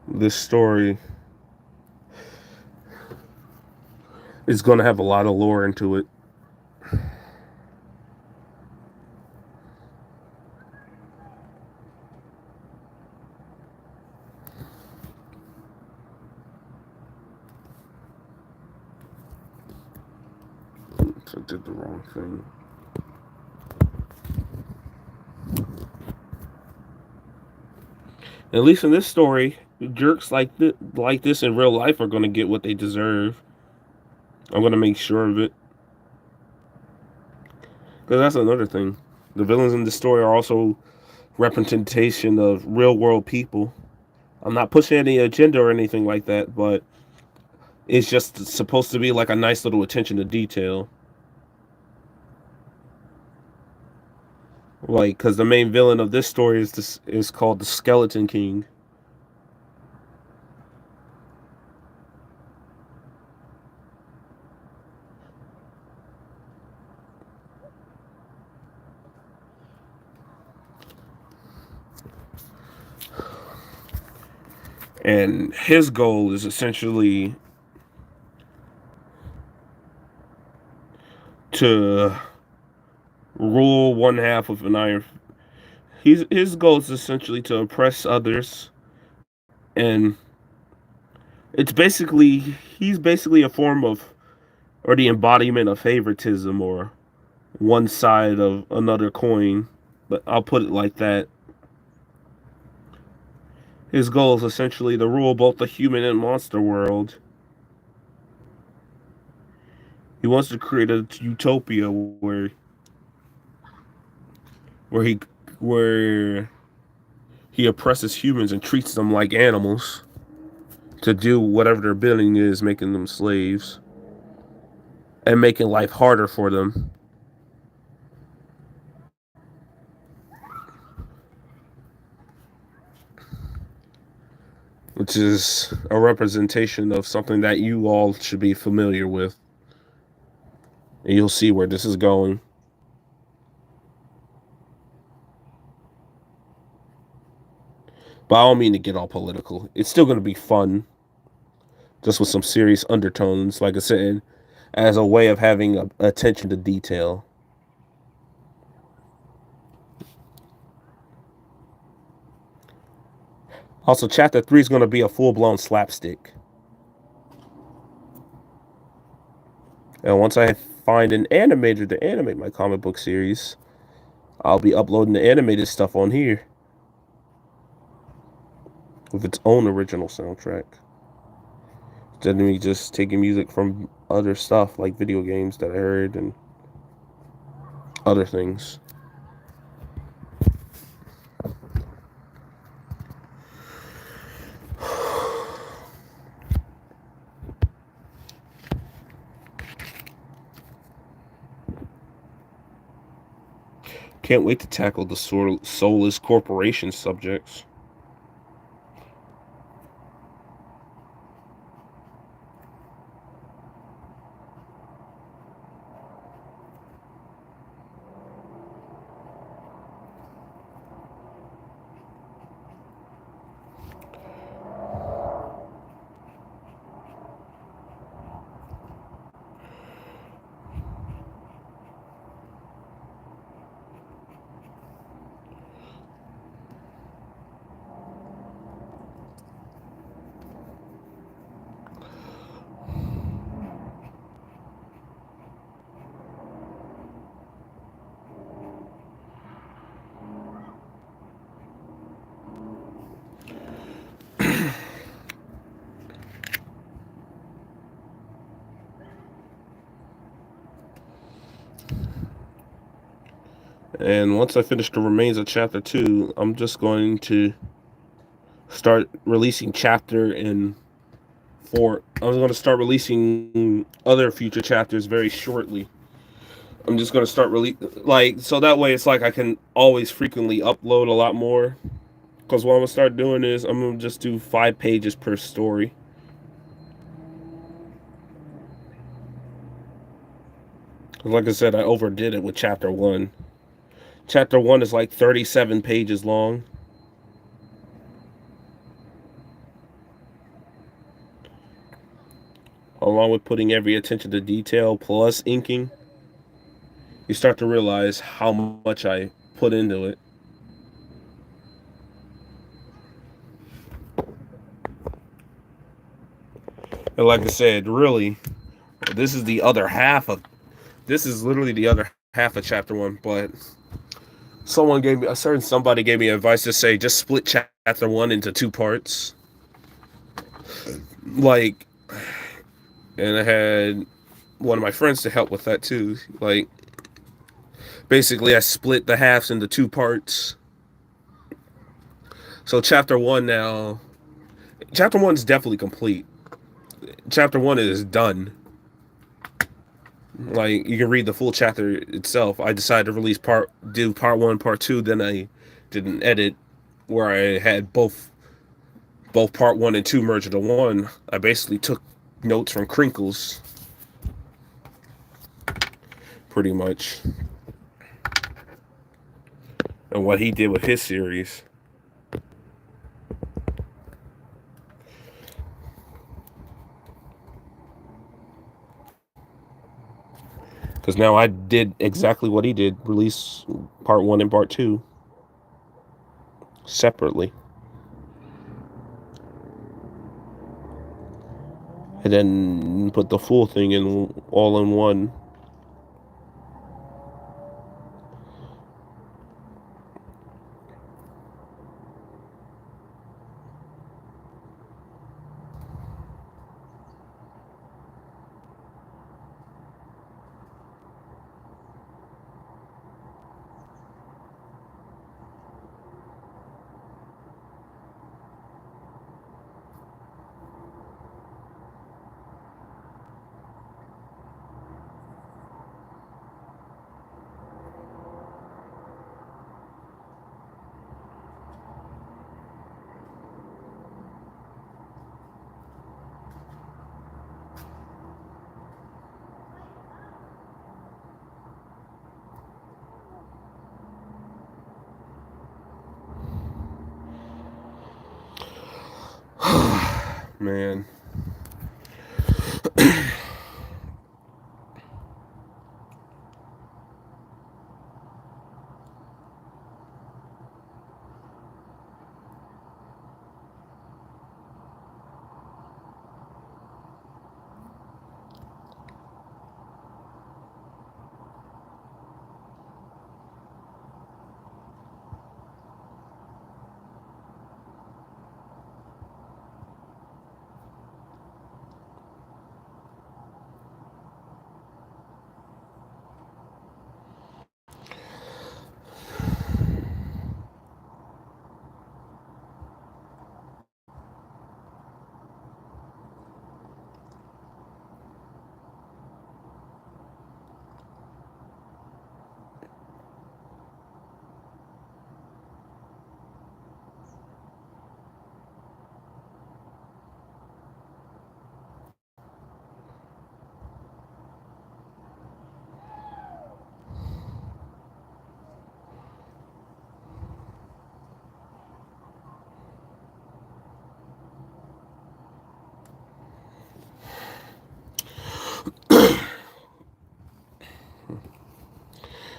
Speaker 1: this story is going to have a lot of lore into it. I did the wrong thing. At least in this story, jerks like this in real life are going to get what they deserve. I'm going to make sure of it. Because that's another thing. The villains in this story are also representation of real world people. I'm not pushing any agenda or anything like that, but it's just supposed to be like a nice little attention to detail. Like, because the main villain of this story is called the Skeleton King. And his goal is essentially to rule one half of an iron. His goal is essentially to oppress others, and he's basically a form of, or the embodiment of favoritism, or one side of another coin. But I'll put it like that. His goal is essentially to rule both the human and monster world. He wants to create a utopia where he where he oppresses humans and treats them like animals to do whatever their bidding is, making them slaves and making life harder for them. which is a representation of something that you all should be familiar with. And you'll see where this is going. But I don't mean to get all political. It's still going to be fun, just with some serious undertones, like I said, as a way of having attention to detail. Also, chapter 3 is going to be a full-blown slapstick. And once I find an animator to animate my comic book series, I'll be uploading the animated stuff on here with its own original soundtrack. Instead of me just taking music from other stuff like video games that I heard and other things. Can't wait to tackle the soulless corporation subjects. And once I finish the remains of chapter 2, I'm just going to start releasing chapter and 4. I'm going to start releasing other future chapters very shortly. I'm just going to start so that way it's like I can always frequently upload a lot more. Because what I'm going to start doing is I'm going to just do 5 pages per story. Like I said, I overdid it with chapter 1. Chapter 1 is like 37 pages long. Along with putting every attention to detail plus inking, you start to realize how much I put into it. And like I said, really, this is the other half of this is literally the other half of chapter 1, but somebody gave me advice to say just split chapter 1 into 2 parts. Like, and I had one of my friends to help with that too. Like, basically I split the halves into 2 parts. So chapter 1 is definitely complete. Chapter 1 is done. Like, you can read the full chapter itself. I decided to do part 1, part 2, then I did an edit where I had both part 1 and 2 merged into one. I basically took notes from Crinkles, pretty much, and what he did with his series. Because now I did exactly what he did, release part 1 and part 2 separately. And then put the full thing in all in one. Man.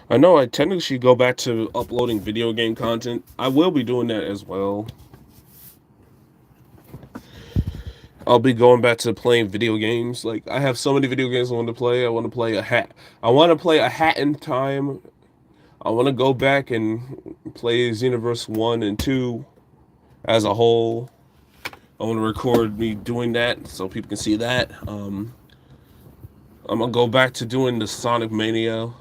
Speaker 1: I know I technically should go back to uploading video game content. I will be doing that as well. I'll be going back to playing video games. Like I have so many video games I want to play. I want to play a hat. I want to play a Hat in Time. I want to go back and play Xenoverse 1 and 2 as a whole. I want to record me doing that so people can see that. I'm gonna go back to doing the Sonic Mania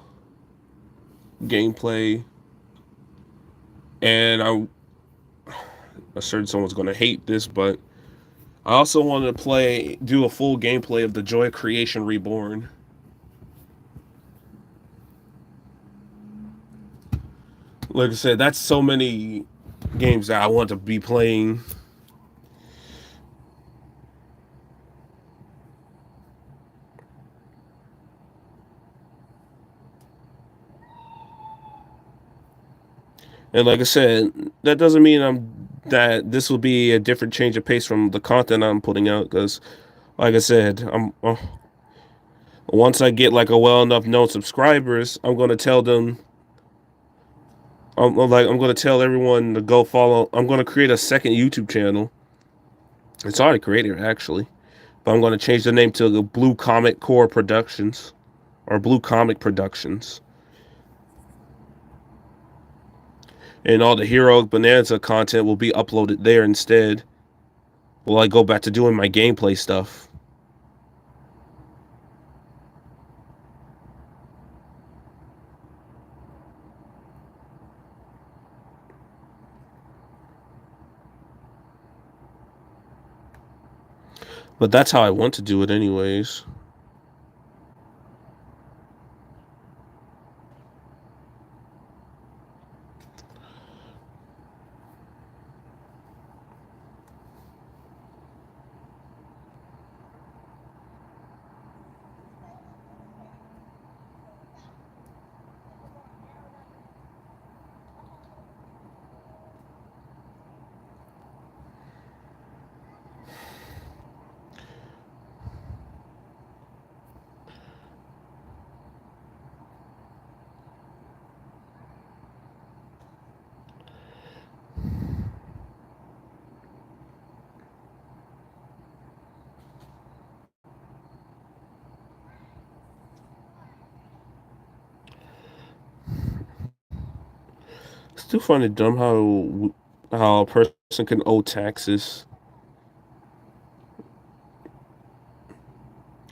Speaker 1: gameplay, and I'm certain someone's gonna hate this, but I also want to do a full gameplay of the Joy Creation Reborn. Like I said, that's so many games that I want to be playing. And like I said, that doesn't mean that this will be a different change of pace from the content I'm putting out. Because, like I said, once I get like a well enough known subscribers, I'm gonna tell them. I'm gonna tell everyone to go follow. I'm gonna create a second YouTube channel. It's already created actually, but I'm gonna change the name to the Blue Comic Core Productions or Blue Comic Productions. And all the Hero Bonanza content will be uploaded there instead. While I go back to doing my gameplay stuff. But that's how I want to do it anyways. Still find it dumb how a person can owe taxes.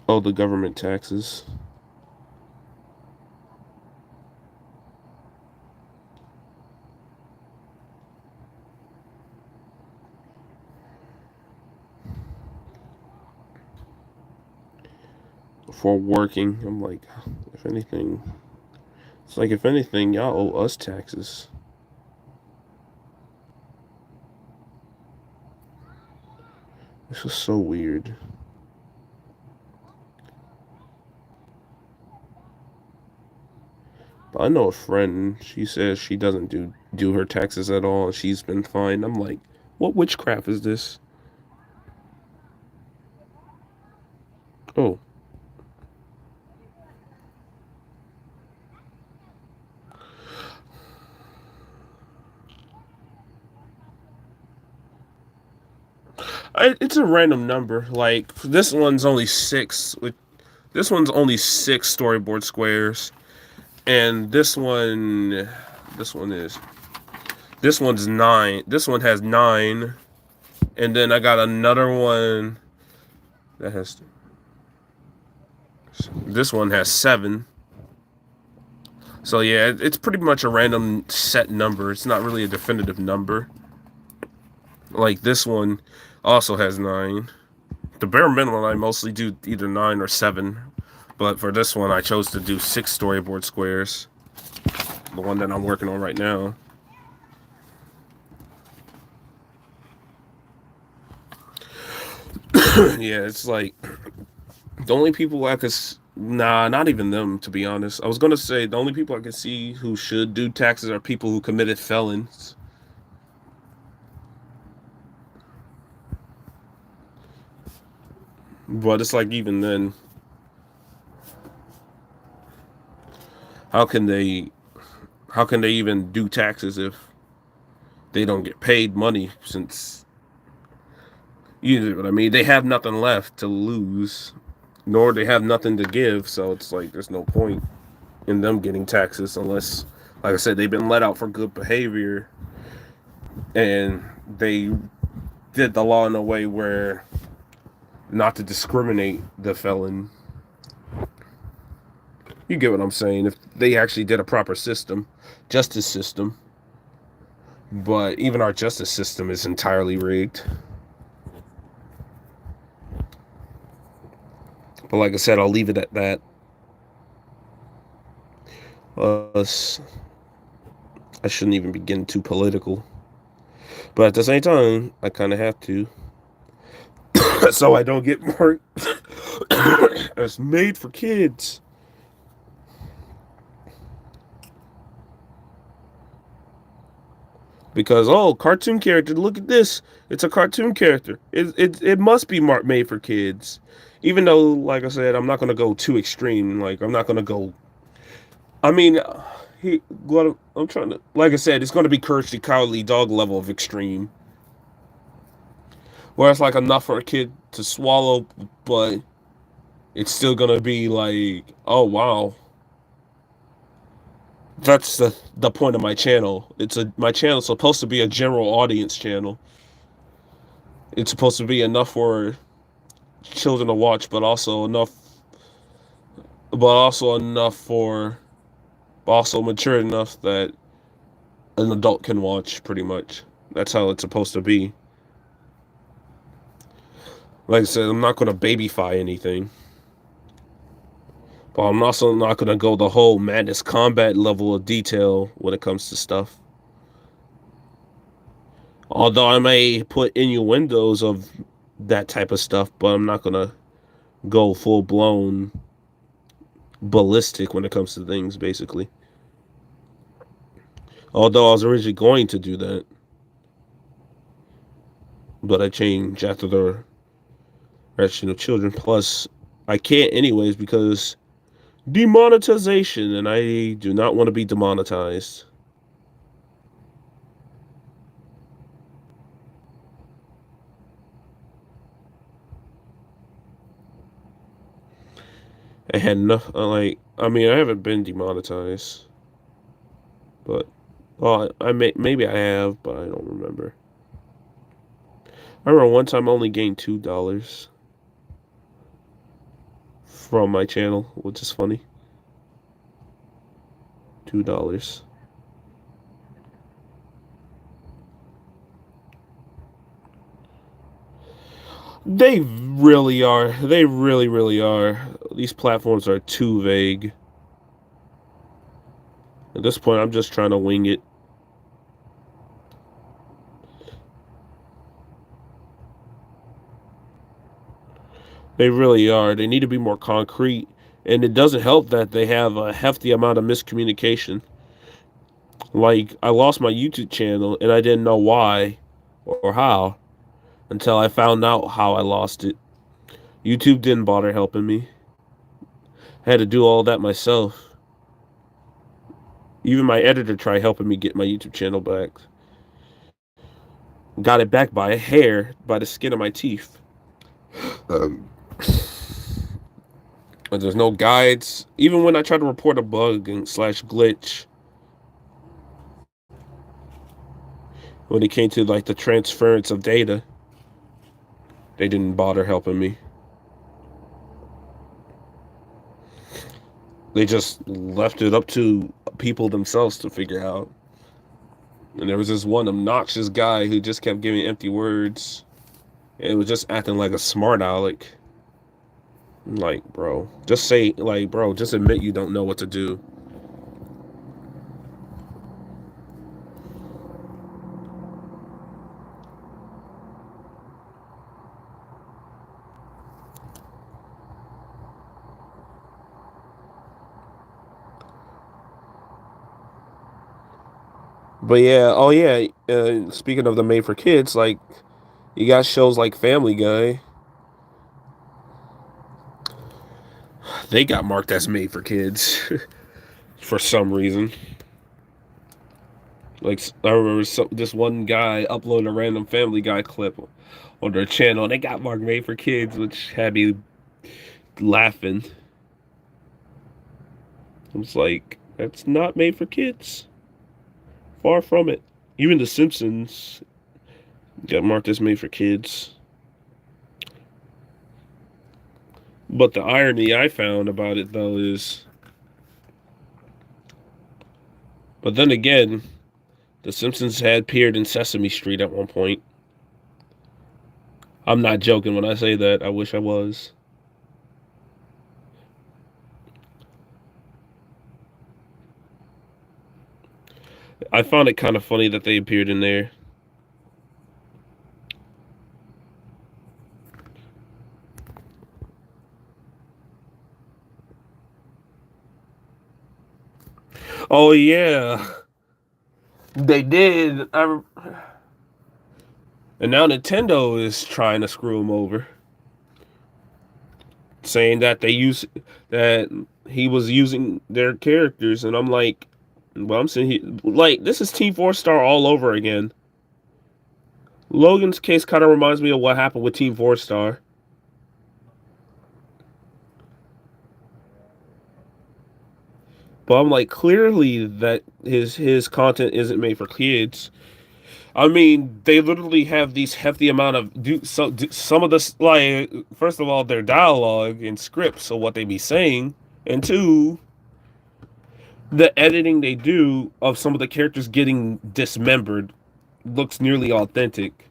Speaker 1: Owe the government taxes. For working. I'm like, if anything, it's like if anything, y'all owe us taxes. This is so weird. But I know a friend. She says she doesn't do her taxes at all. She's been fine. I'm like, what witchcraft is this? It's a random number. Like this one's only six. This one's only six storyboard squares, and this one is, this one's nine. This one has nine, and then I got another one that has. This one has seven. So yeah, it's pretty much a random set number. It's not really a definitive number. Like this one also has nine. The bare minimum I mostly do either 9 or 7, but for this one I chose to do 6 storyboard squares. The one that I'm working on right now. Yeah, it's like the only people I could, nah, not even them, to be honest. I was gonna say the only people I could see who should do taxes are people who committed felons. But it's like even then, how can they how can they even do taxes if they don't get paid money, since, you know what I mean? They have nothing left to lose, nor they have nothing to give, so it's like there's no point in them getting taxes unless, like I said, they've been let out for good behavior and they did the law in a way where not to discriminate the felon. You get what I'm saying? If they actually did a proper system, justice system. But even our justice system is entirely rigged. But like I said, I'll leave it at that. I shouldn't even be getting too political. But at the same time, I kind of have to. So I don't get marked as made for kids. Because, oh, cartoon character, look at this. It's a cartoon character. It must be made for kids. Even though, like I said, I'm not going to go too extreme. Like, I'm not going to go. I mean, what I'm trying to. Like I said, it's going to be Courage the Cowardly Dog level of extreme. Where it's like enough for a kid to swallow, but it's still going to be like, oh, wow. That's the point of my channel. My channel's supposed to be a general audience channel. It's supposed to be enough for children to watch, but also mature enough that an adult can watch. Pretty much, that's how it's supposed to be. Like I said, I'm not going to babyfy anything, but I'm also not going to go the whole Madness Combat level of detail when it comes to stuff. Although I may put innuendos of that type of stuff, but I'm not going to go full-blown ballistic when it comes to things, basically. Although I was originally going to do that, but I changed after the Resurrection of Children. Plus, I can't anyways because demonetization, and I do not want to be demonetized. I had enough, I haven't been demonetized, but, well, maybe I have, but I don't remember. I remember one time I only gained $2 from my channel, which is funny. $2. They really are. They really, really are. These platforms are too vague. At this point, I'm just trying to wing it. They really are. They need to be more concrete. And it doesn't help that they have a hefty amount of miscommunication. Like, I lost my YouTube channel, and I didn't know why or how until I found out how I lost it. YouTube didn't bother helping me. I had to do all that myself. Even my editor tried helping me get my YouTube channel back. Got it back by a hair, by the skin of my teeth. Um, but there's no guides. Even when I try to report a bug and slash glitch, when it came to like the transference of data, they didn't bother helping me. They just left it up to people themselves to figure out. And there was this one obnoxious guy who just kept giving empty words. And it was just acting like a smart aleck. Like, bro, just say, like, bro, just admit you don't know what to do. But yeah, oh yeah, speaking of the made for kids, like, you got shows like Family Guy. They got marked as made for kids for some reason. Like, I remember this one guy uploaded a random Family Guy clip on their channel, and they got marked made for kids, which had me laughing. I was like, that's not made for kids. Far from it. Even The Simpsons got marked as made for kids. But the irony I found about it, though, is. But then again, The Simpsons had appeared in Sesame Street at one point. I'm not joking when I say that. I wish I was. I found it kind of funny that they appeared in there. Oh yeah, they did. And now Nintendo is trying to screw him over, saying that that he was using their characters, and I'm like, well, I'm saying like this is Team Four Star all over again. Logan's case kind of reminds me of what happened with Team Four Star. But I'm like, clearly that his content isn't made for kids. I mean, they literally have these hefty amount of some of this, like, first of all, their dialogue and scripts of what they be saying, and two, the editing they do of some of the characters getting dismembered looks nearly authentic.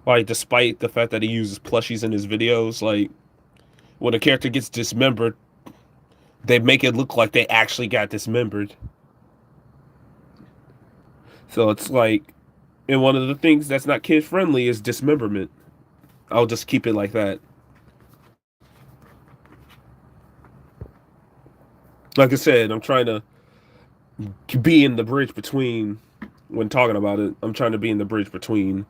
Speaker 1: Like, despite the fact that he uses plushies in his videos, like when a character gets dismembered, they make it look like they actually got dismembered. So it's like, and one of the things that's not kid friendly is dismemberment. I'll just keep it like that. Like I said, I'm trying to be in the bridge between, when talking about it, I'm trying to be in the bridge between.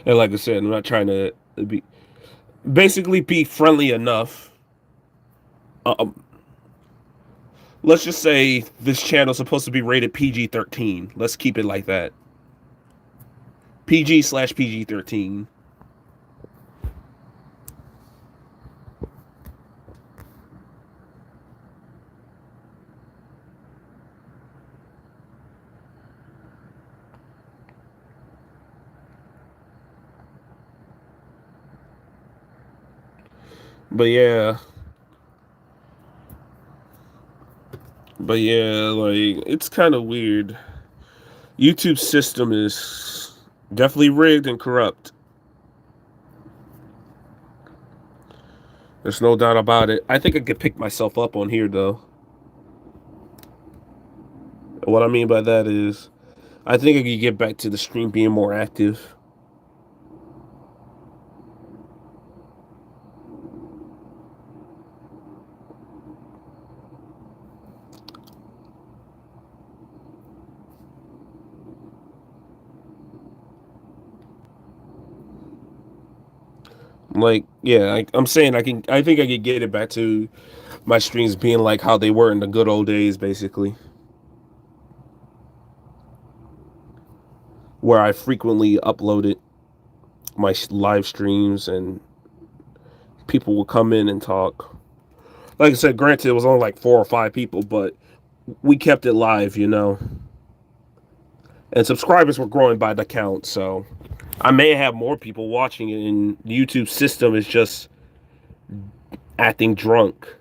Speaker 1: And like I said, I'm not trying to be friendly enough. Um, let's just say this channel is supposed to be rated PG-13. Let's keep it like that. PG/PG-13. But yeah. But yeah, like, it's kind of weird. YouTube's system is definitely rigged and corrupt. There's no doubt about it. I think I could pick myself up on here, though. What I mean by that is, I think I could get back to the stream being more active. Like, yeah, I'm saying I can. I think I could get it back to my streams being like how they were in the good old days, basically. where I frequently uploaded my live streams and people would come in and talk. Like I said, granted, it was only like 4 or 5 people, but we kept it live, you know. And subscribers were growing by the count, so I may have more people watching it, and the YouTube system is just acting drunk.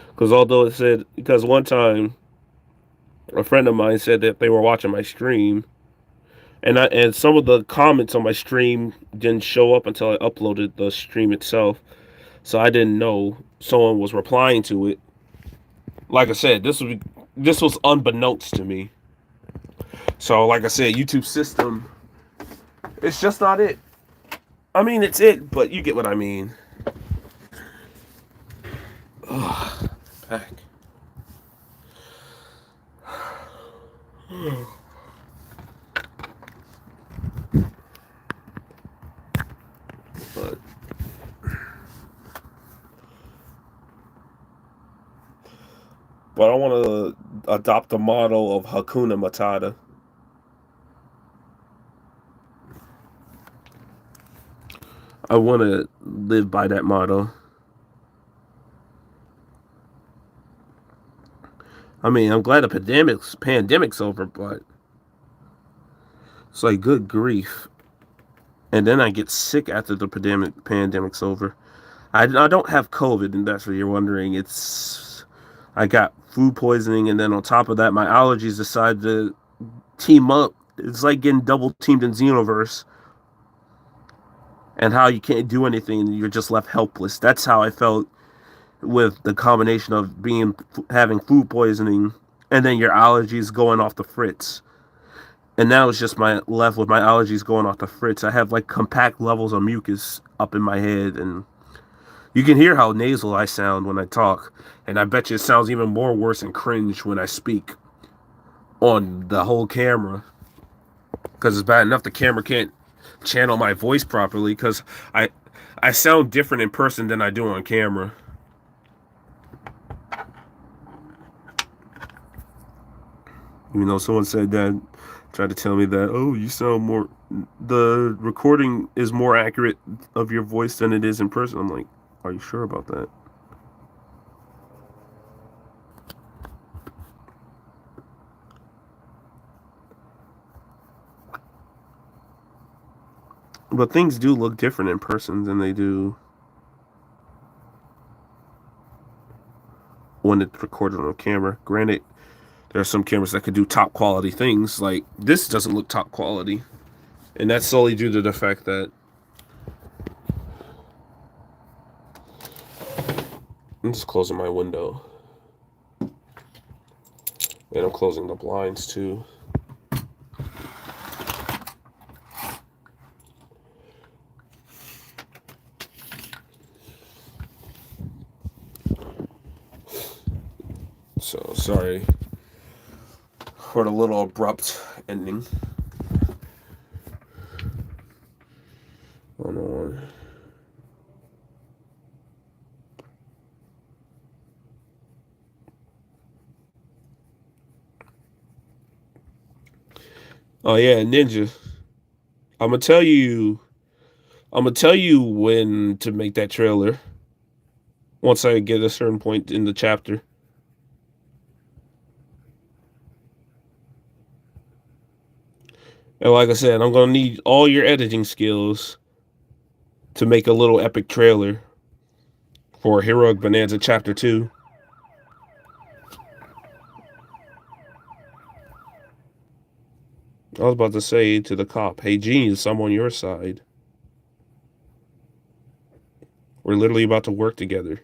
Speaker 1: Because although it said, because one time a friend of mine said that they were watching my stream, and some of the comments on my stream didn't show up until I uploaded the stream itself, so I didn't know someone was replying to it. Like I said, this was unbeknownst to me. So, like I said, YouTube system, it's just not it. I mean, it's it, but you get what I mean. Ugh, back. But I want to adopt the model of Hakuna Matata. I want to live by that motto. I mean, I'm glad the pandemic's over, but it's like good grief. And then I get sick after the pandemic's over. I don't have COVID, and that's what you're wondering. I got food poisoning, and then on top of that, my allergies decided to team up. It's like getting double teamed in Xenoverse, and how you can't do anything, and you're just left helpless. That's how I felt with the combination of having food poisoning and then your allergies going off the fritz. And now it's just my left with my allergies going off the fritz. I have like compact levels of mucus up in my head, and you can hear how nasal I sound when I talk. And I bet you it sounds even more worse and cringe when I speak on the whole camera, because it's bad enough the camera can't channel my voice properly, because I I sound different in person than I do on camera. You know, someone said that, tried to tell me that, oh, you sound more, the recording is more accurate of your voice than it is in person. I'm like, are you sure about that? But things do look different in person than they do when it's recorded on camera. Granted, there are some cameras that could do top quality things. Like, this doesn't look top quality. And that's solely due to the fact that I'm just closing my window. And I'm closing the blinds too. So, sorry for the little abrupt ending. Hold on. Oh yeah, Ninja. I'm gonna tell you. I'm gonna tell you when to make that trailer. Once I get a certain point in the chapter. And like I said, I'm gonna need all your editing skills to make a little epic trailer for Heroic Bonanza Chapter 2. I was about to say to the cop, hey, Genius, I'm on your side. We're literally about to work together.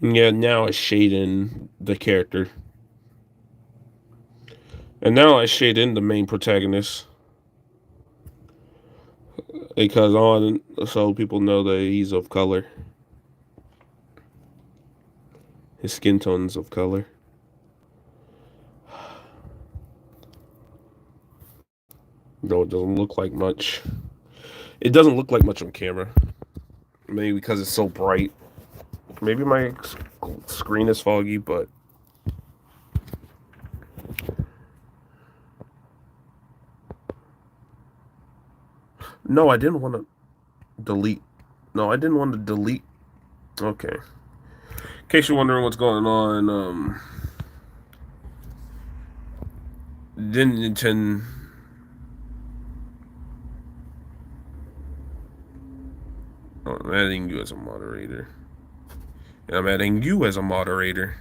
Speaker 1: Yeah, now it's shading the character. And now I shade in the main protagonist. Because on so people know that he's of color. His skin tone's of color. Though it doesn't look like much. It doesn't look like much on camera. Maybe because it's so bright. Maybe my screen is foggy, but no, I didn't want to delete. No, I didn't want to delete. Okay. In case you're wondering what's going on, didn't intend. Oh, I'm adding you as a moderator. And I'm adding you as a moderator.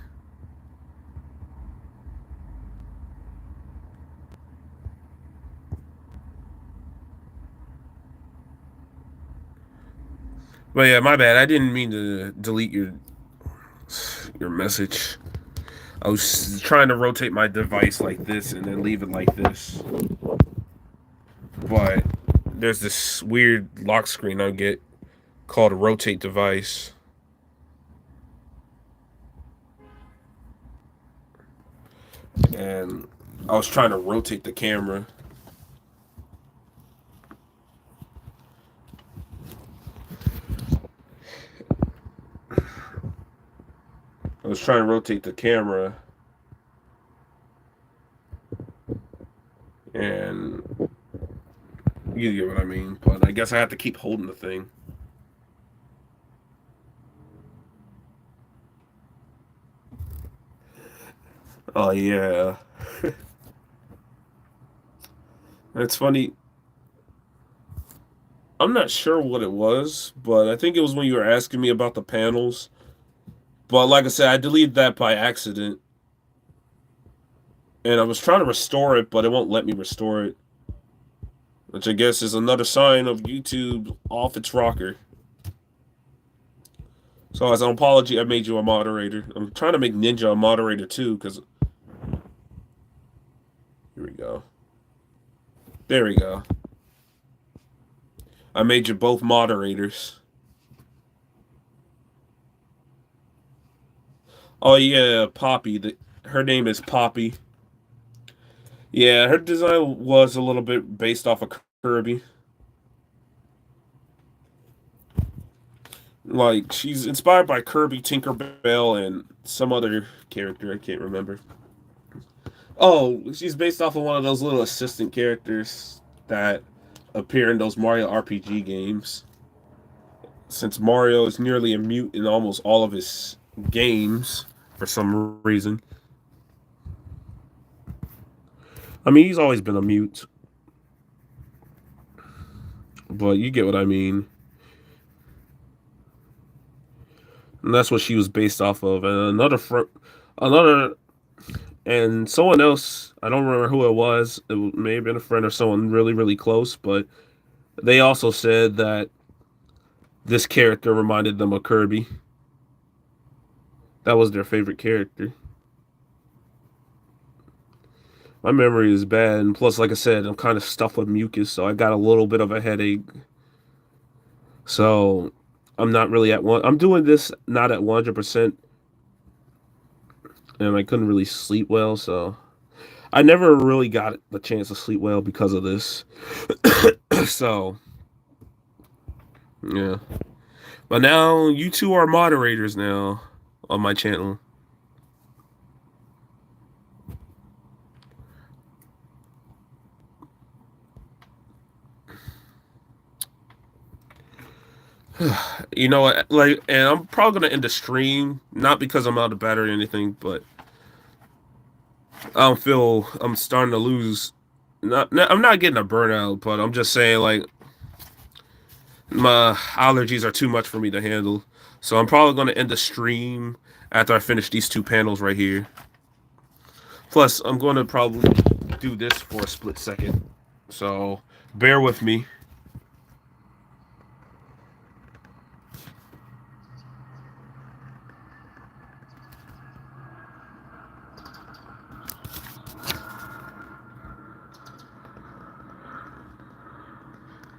Speaker 1: But yeah, my bad. I didn't mean to delete your message. I was trying to rotate my device like this and then leave it like this. But there's this weird lock screen I get called a rotate device. And I was trying to rotate the camera. I was trying to rotate the camera. And you get what I mean. But I guess I have to keep holding the thing. Oh, yeah. It's funny. I'm not sure what it was, but I think it was when you were asking me about the panels. But like I said, I deleted that by accident. And I was trying to restore it, but it won't let me restore it. Which I guess is another sign of YouTube off its rocker. So as an apology, I made you a moderator. I'm trying to make Ninja a moderator too, because... Here we go. There we go. I made you both moderators. Oh yeah, Poppy. Her name is Poppy. Yeah, her design was a little bit based off of Kirby. Like, she's inspired by Kirby, Tinkerbell, and some other character I can't remember. Oh, she's based off of one of those little assistant characters that appear in those Mario RPG games. Since Mario is nearly a mute in almost all of his games for some reason. I mean, he's always been a mute. But you get what I mean. And that's what she was based off of. And another, and someone else, I don't remember who it was. It may have been a friend or someone really, really close, but they also said that this character reminded them of Kirby. That was their favorite character. My memory is bad, and plus, like I said, I'm kind of stuffed with mucus, so I got a little bit of a headache. So I'm not really at one. I'm doing this not at 100%, and I couldn't really sleep well, so I never really got the chance to sleep well because of this. So yeah, but now you two are moderators now on my channel. You know what? Like, and I'm probably gonna end the stream not because I'm out of battery or anything, but I don't feel I'm starting to lose. I'm not getting a burnout, but I'm just saying like my allergies are too much for me to handle. So I'm probably gonna end the stream after I finish these two panels right here. Plus, I'm going to probably do this for a split second. So bear with me.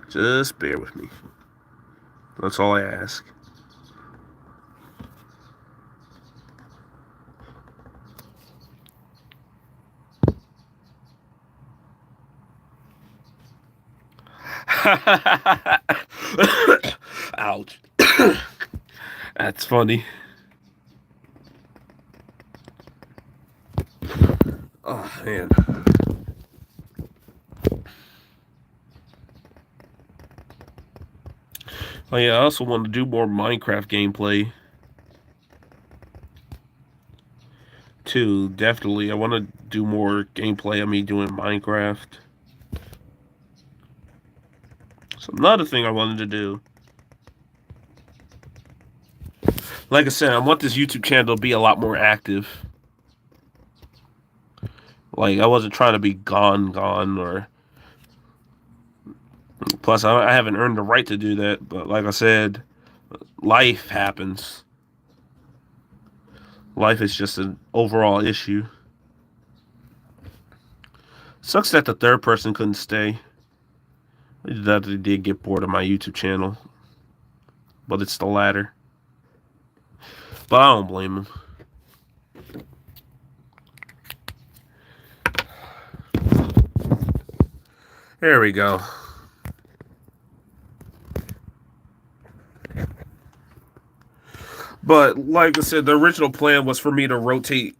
Speaker 1: Just bear with me. That's all I ask. Ouch. That's funny. Oh, man. Oh, yeah, I also want to do more Minecraft gameplay. Too, definitely. I want to do more gameplay of me doing Minecraft. So another thing I wanted to do. Like I said, I want this YouTube channel to be a lot more active. Like, I wasn't trying to be gone, or... Plus, I haven't earned the right to do that. But like I said, life happens. Life is just an overall issue. Sucks that the third person couldn't stay. That they did get bored of my YouTube channel. But it's the latter. But I don't blame them. There we go. But like I said, the original plan was for me to rotate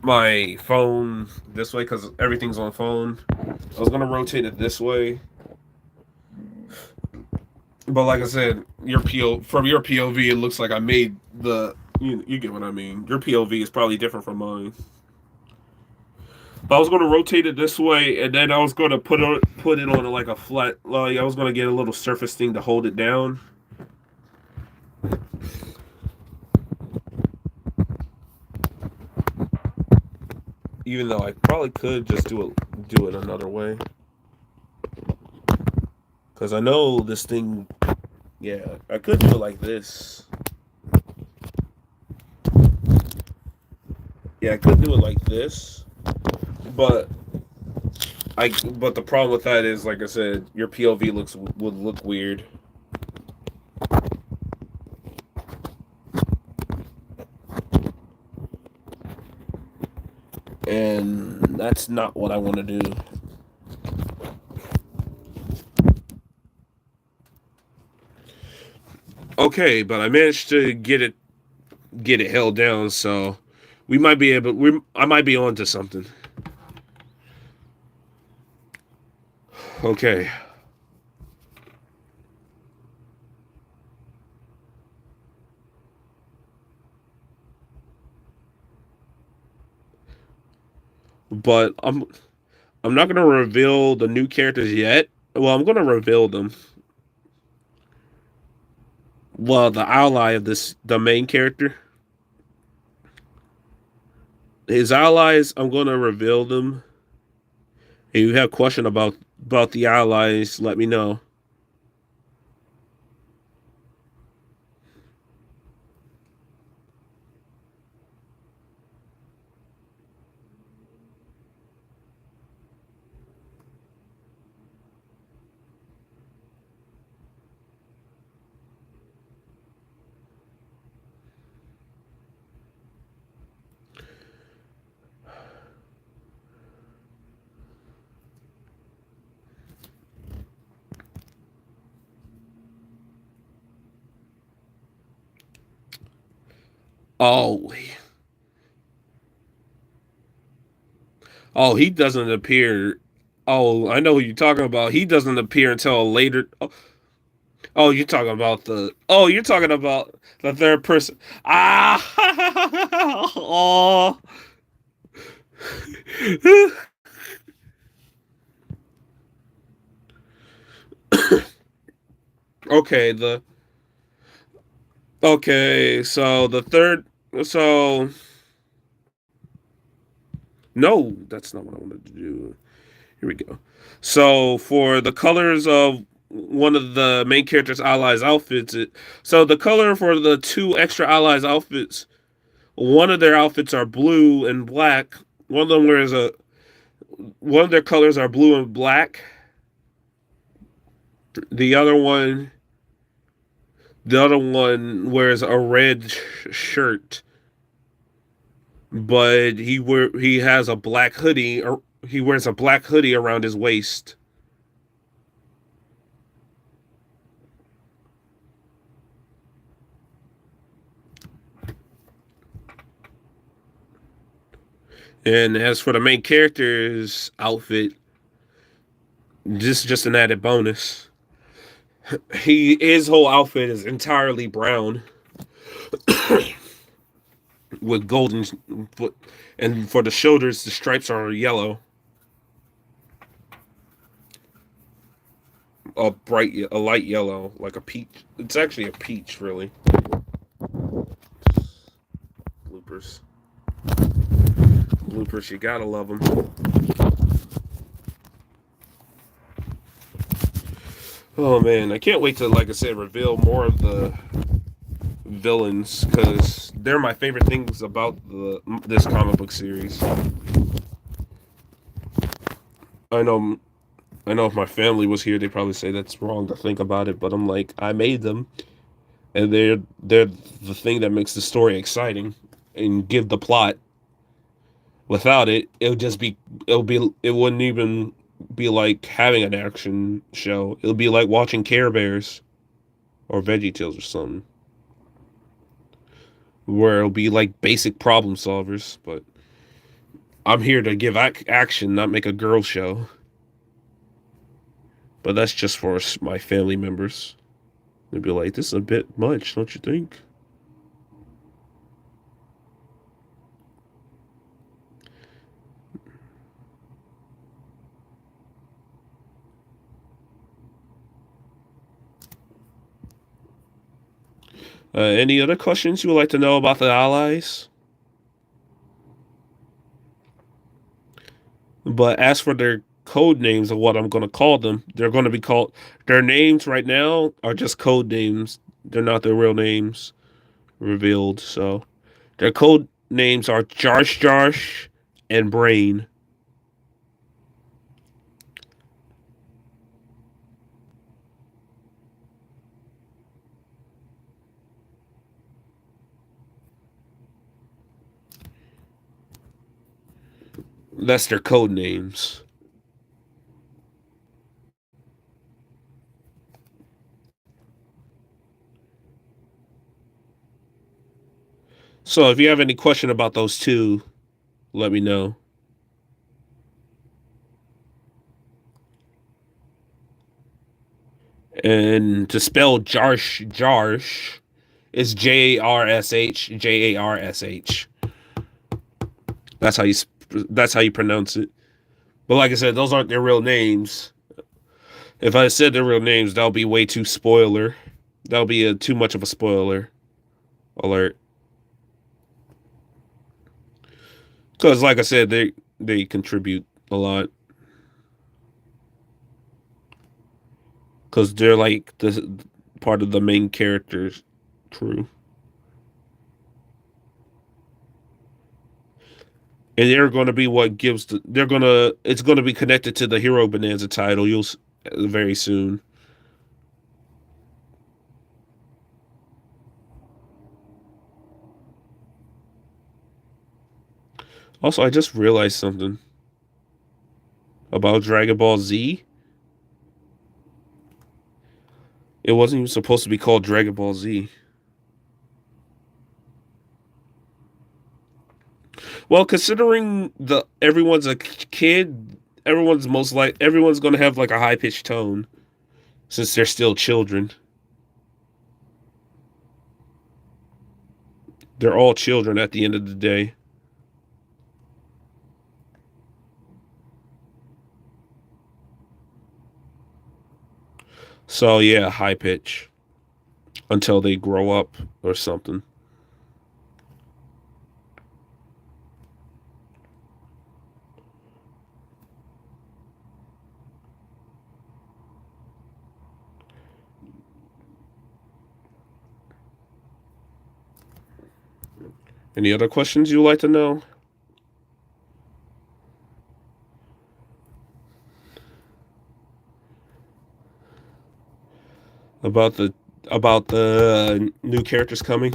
Speaker 1: my phone this way because everything's on phone. I was gonna rotate it this way, but like I said, from your POV, it looks like I made the you get what I mean. Your POV is probably different from mine. But I was gonna rotate it this way, and then I was gonna put it on like a flat. Like I was gonna get a little surface thing to hold it down. Even though I probably could just do it another way. Because I know this thing, yeah, I could do it like this. Yeah, I could do it like this. But the problem with that is, like I said, your POV would look weird. And that's not what I want to do. Okay, but I managed to get it held down, so we might be able. I might be on to something. Okay. But I'm not gonna reveal the new characters yet. Well, I'm gonna reveal them. Well, the ally of the main character, his allies, I'm gonna reveal them. If you have a question about the allies, let me know. Oh, he doesn't appear. Oh, I know who you're talking about. He doesn't appear until later. You're talking about the. Oh, you're talking about the third person. Ah. Oh. Okay. So the third. So. No, that's not what I wanted to do. Here we go. So for the colors of one of the main character's allies' outfits, so the color for the two extra allies' outfits, one of their outfits are blue and black. One of their colors are blue and black. The other one, the other one wears a red shirt, but he has a black hoodie, or he wears a black hoodie around his waist. And as for the main character's outfit, this is just an added bonus. His whole outfit is entirely brown with golden, and for the shoulders, the stripes are yellow, a light yellow, like a peach. It's actually a peach, really. Bloopers, bloopers, you gotta love them. Oh man, I can't wait to, like I said, reveal more of the villains because they're my favorite things about this comic book series. I know, I know. If my family was here, they'd probably say that's wrong to think about it, but I'm like, I made them, and they're the thing that makes the story exciting and give the plot. Without it, it wouldn't even be like having an action show. It'll be like watching Care Bears or Veggie Tales or something, where it'll be like basic problem solvers. But I'm here to give action, not make a girl show. But that's just for my family members. They'd be like, "This is a bit much, don't you think?" Any other questions you would like to know about the allies? But as for their code names of what I'm going to call them, they're going to be called. Their names right now are just code names. They're not their real names revealed. So their code names are Jarsh Jarsh and Brain. That's their code names. So if you have any question about those two, let me know. And to spell Jarsh Jarsh is Jarsh. That's how you pronounce it. But like I said, those aren't their real names. If I said their real names, that'll be way too spoiler. That'll be too much of a spoiler alert. Because like I said, they contribute a lot. Because they're like the part of the main character's crew. And they're going to be what gives it's going to be connected to the Hero Bonanza title. You'll very soon. Also, I just realized something about Dragon Ball Z. It wasn't even supposed to be called Dragon Ball Z. Well, considering the everyone's a kid, everyone's going to have like a high pitched tone since they're still children. They're all children at the end of the day. So yeah, high pitch until they grow up or something. Any other questions you'd like to know? about the new characters coming.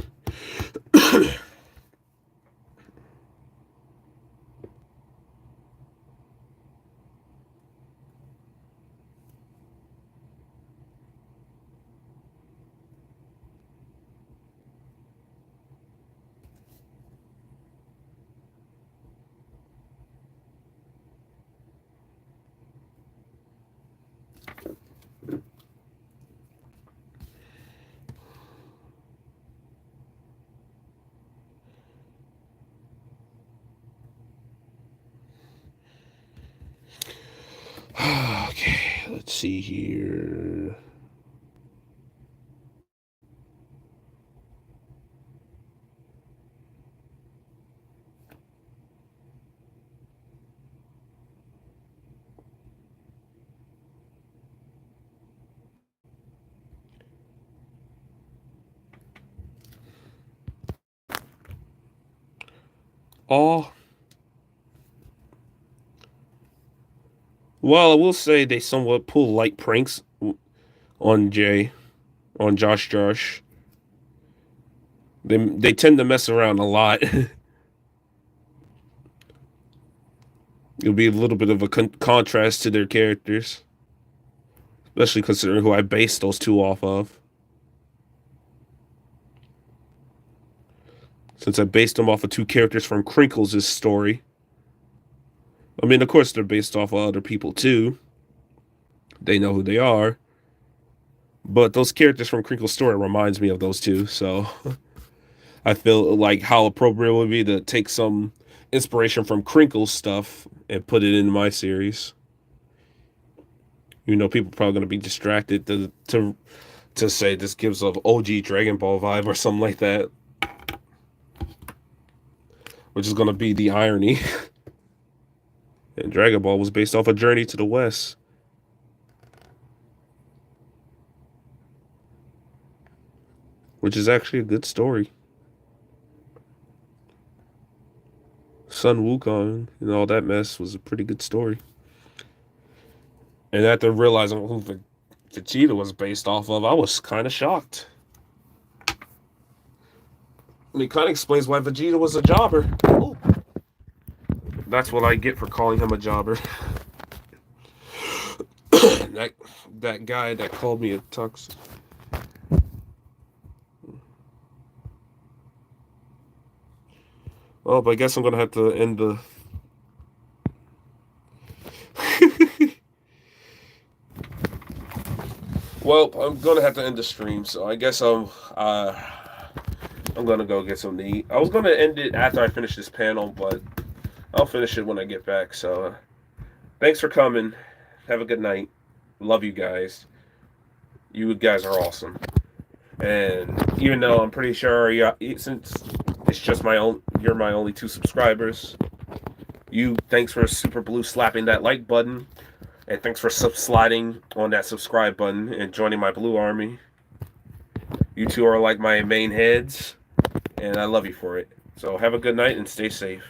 Speaker 1: Okay, let's see here. Oh, well, I will say they somewhat pull light pranks on Josh. They tend to mess around a lot. It'll be a little bit of a contrast to their characters, especially considering who I based those two off of. Since I based them off of two characters from Crinkles' story. I mean, of course, they're based off of other people too. They know who they are. But those characters from Crinkle's story reminds me of those two, so I feel like how appropriate it would be to take some inspiration from Crinkle's stuff and put it in my series. You know, people are probably going to be distracted to say this gives off OG Dragon Ball vibe or something like that, which is going to be the irony. And Dragon Ball was based off a Journey to the West, which is actually a good story. Sun Wukong and all that mess was a pretty good story. And after realizing who Vegeta was based off of, I was kind of shocked. I mean, it kind of explains why Vegeta was a jobber. Ooh. That's what I get for calling him a jobber. that guy that called me a tux. Oh, but I guess I'm gonna have to end the. Well, I'm gonna have to end the stream, so I guess I'm gonna go get something to eat. I was gonna end it after I finish this panel, but I'll finish it when I get back. So, thanks for coming. Have a good night. Love you guys. You guys are awesome. And even though I'm pretty sure since it's just you're my only 2 subscribers. Thanks for Super Blue slapping that like button, and thanks for sliding on that subscribe button and joining my Blue Army. You two are like my main heads, and I love you for it. So have a good night and stay safe.